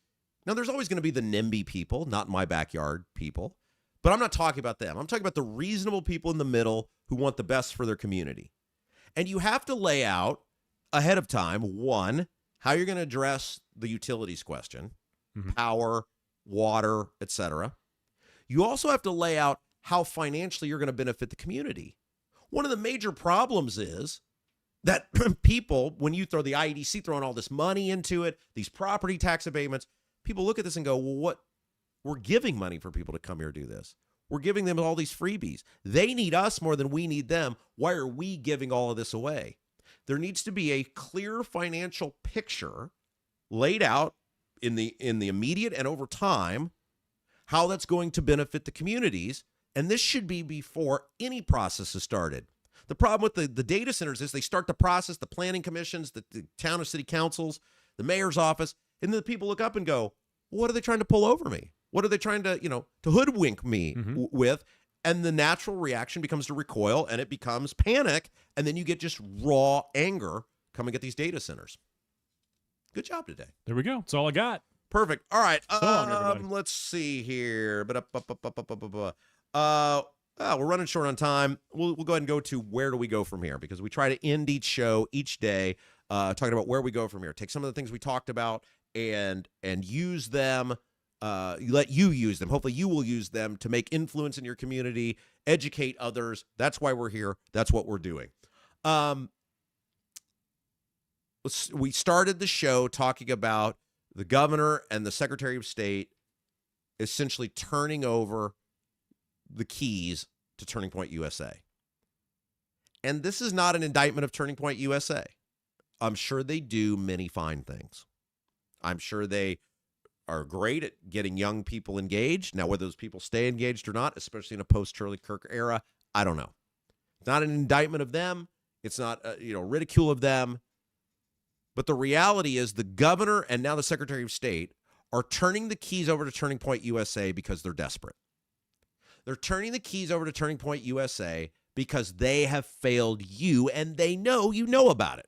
Now, there's always going to be the NIMBY people, not my backyard people, but I'm not talking about them. I'm talking about the reasonable people in the middle who want the best for their community. And you have to lay out ahead of time, one, how you're going to address the utilities question, power, water, etc. You also have to lay out how financially you're going to benefit the community. One of the major problems is that people, when you throw the IEDC, throwing all this money into it, these property tax abatements, people look at this and go, well, what? We're giving money for people to come here do this. We're giving them all these freebies. They need us more than we need them. Why are we giving all of this away? There needs to be a clear financial picture laid out in the immediate and over time, how that's going to benefit the communities. And this should be before any process is started. The problem with the data centers is they start the process, the planning commissions, the town or city councils, the mayor's office, and then the people look up and go, what are they trying to pull over me? What are they trying to, to hoodwink me with? And the natural reaction becomes to recoil, and it becomes panic, and then you get just raw anger coming at these data centers. Good job today. There we go. That's all I got. Perfect. All right. So long, everybody. Let's see here. We're running short on time. We'll go ahead and go to where do we go from here, because we try to end each show each day talking about where we go from here. Take some of the things we talked about and use them. Let you use them. Hopefully you will use them to make influence in your community, educate others. That's why we're here. That's what we're doing. We started the show talking about the governor and the Secretary of State essentially turning over the keys to Turning Point USA. And this is not an indictment of Turning Point USA. I'm sure they do many fine things. I'm sure they are great at getting young people engaged. Now, whether those people stay engaged or not, especially in a post-Charlie Kirk era, I don't know. It's not an indictment of them. It's not ridicule of them. But the reality is the governor and now the Secretary of State are turning the keys over to Turning Point USA because they're desperate. They're turning the keys over to Turning Point USA because they have failed you, and they know you know about it.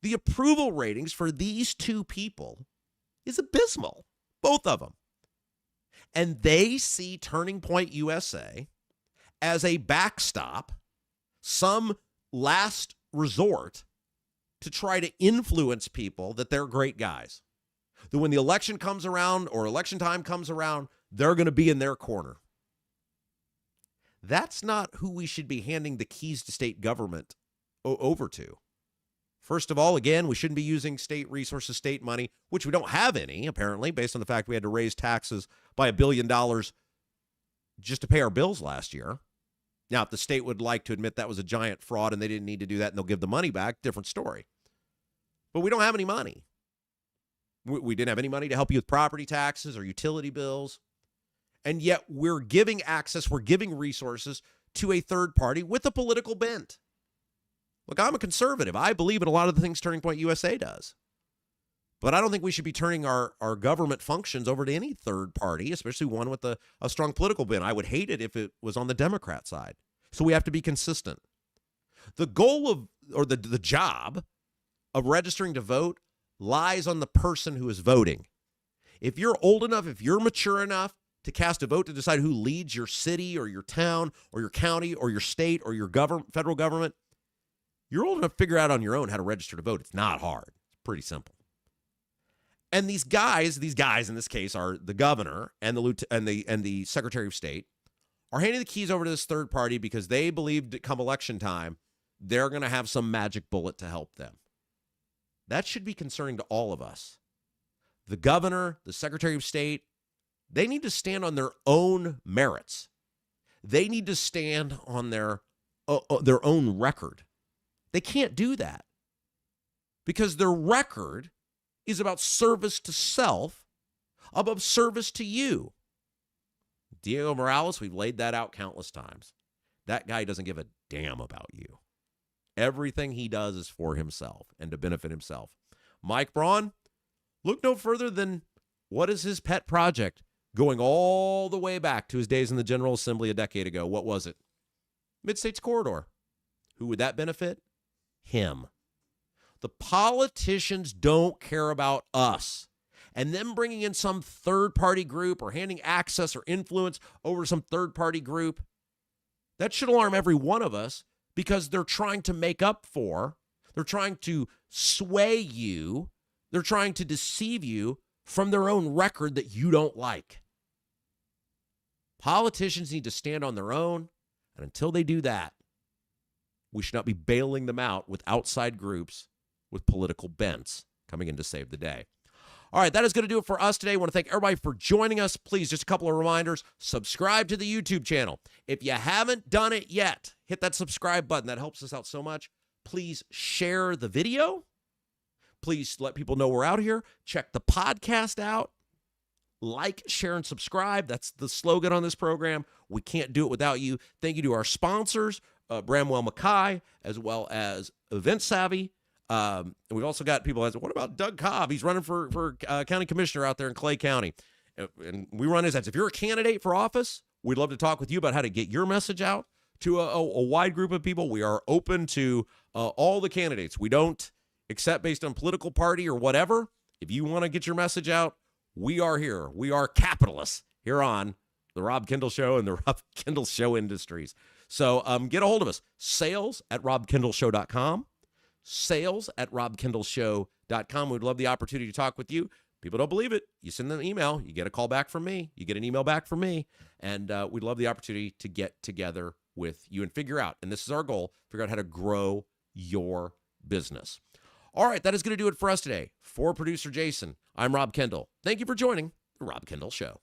The approval ratings for these two people is abysmal, both of them. And they see Turning Point USA as a backstop, some last resort to try to influence people that they're great guys. That when the election comes around or election time comes around, they're going to be in their corner. That's not who we should be handing the keys to state government over to. First of all, again, we shouldn't be using state resources, state money, which we don't have any, apparently, based on the fact we had to raise taxes by $1 billion just to pay our bills last year. Now, if the state would like to admit that was a giant fraud and they didn't need to do that and they'll give the money back, different story. But we don't have any money. We didn't have any money to help you with property taxes or utility bills. And yet we're giving access, we're giving resources to a third party with a political bent. Look, I'm a conservative. I believe in a lot of the things Turning Point USA does. But I don't think we should be turning our government functions over to any third party, especially one with a strong political bent. I would hate it if it was on the Democrat side. So we have to be consistent. The goal the job of registering to vote lies on the person who is voting. If you're old enough, if you're mature enough to cast a vote to decide who leads your city or your town or your county or your state or your federal government, you're old enough to figure out on your own how to register to vote. It's not hard. It's pretty simple. And these guys in this case are the governor and the Secretary of State are handing the keys over to this third party because they believe that come election time, they're going to have some magic bullet to help them. That should be concerning to all of us. The governor, the Secretary of State, they need to stand on their own merits. They need to stand on their own record. They can't do that because their record is about service to self above service to you. Diego Morales, we've laid that out countless times. That guy doesn't give a damn about you. Everything he does is for himself and to benefit himself. Mike Braun, look no further than what is his pet project going all the way back to his days in the General Assembly a decade ago. What was it? Mid-States Corridor. Who would that benefit? Him. The politicians don't care about us. And them bringing in some third-party group or handing access or influence over some third-party group, that should alarm every one of us because they're trying to make up for, they're trying to sway you, they're trying to deceive you from their own record that you don't like. Politicians need to stand on their own, and until they do that, we should not be bailing them out with outside groups with political bents coming in to save the day. All right, that is going to do it for us today. I want to thank everybody for joining us. Please, just a couple of reminders. Subscribe to the YouTube channel. If you haven't done it yet, hit that subscribe button. That helps us out so much. Please share the video. Please let people know we're out here. Check the podcast out. Like, share, and subscribe. That's the slogan on this program. We can't do it without you. Thank you to our sponsors, Bramwell Mackay, as well as Event Savvy. And we've also got people that say, what about Doug Cobb? He's running for county commissioner out there in Clay County. And we run his ads. If you're a candidate for office, we'd love to talk with you about how to get your message out to a wide group of people. We are open to all the candidates. We don't accept based on political party or whatever. If you want to get your message out, we are here. We are capitalists here on the Rob Kendall Show and the Rob Kendall Show Industries. So get a hold of us. sales@robkendallshow.com. sales@robkendallshow.com. We'd love the opportunity to talk with you. People don't believe it. You send them an email. You get a call back from me. You get an email back from me. And we'd love the opportunity to get together with you and figure out, and this is our goal, figure out how to grow your business. All right, that is going to do it for us today. For producer Jason, I'm Rob Kendall. Thank you for joining the Rob Kendall Show.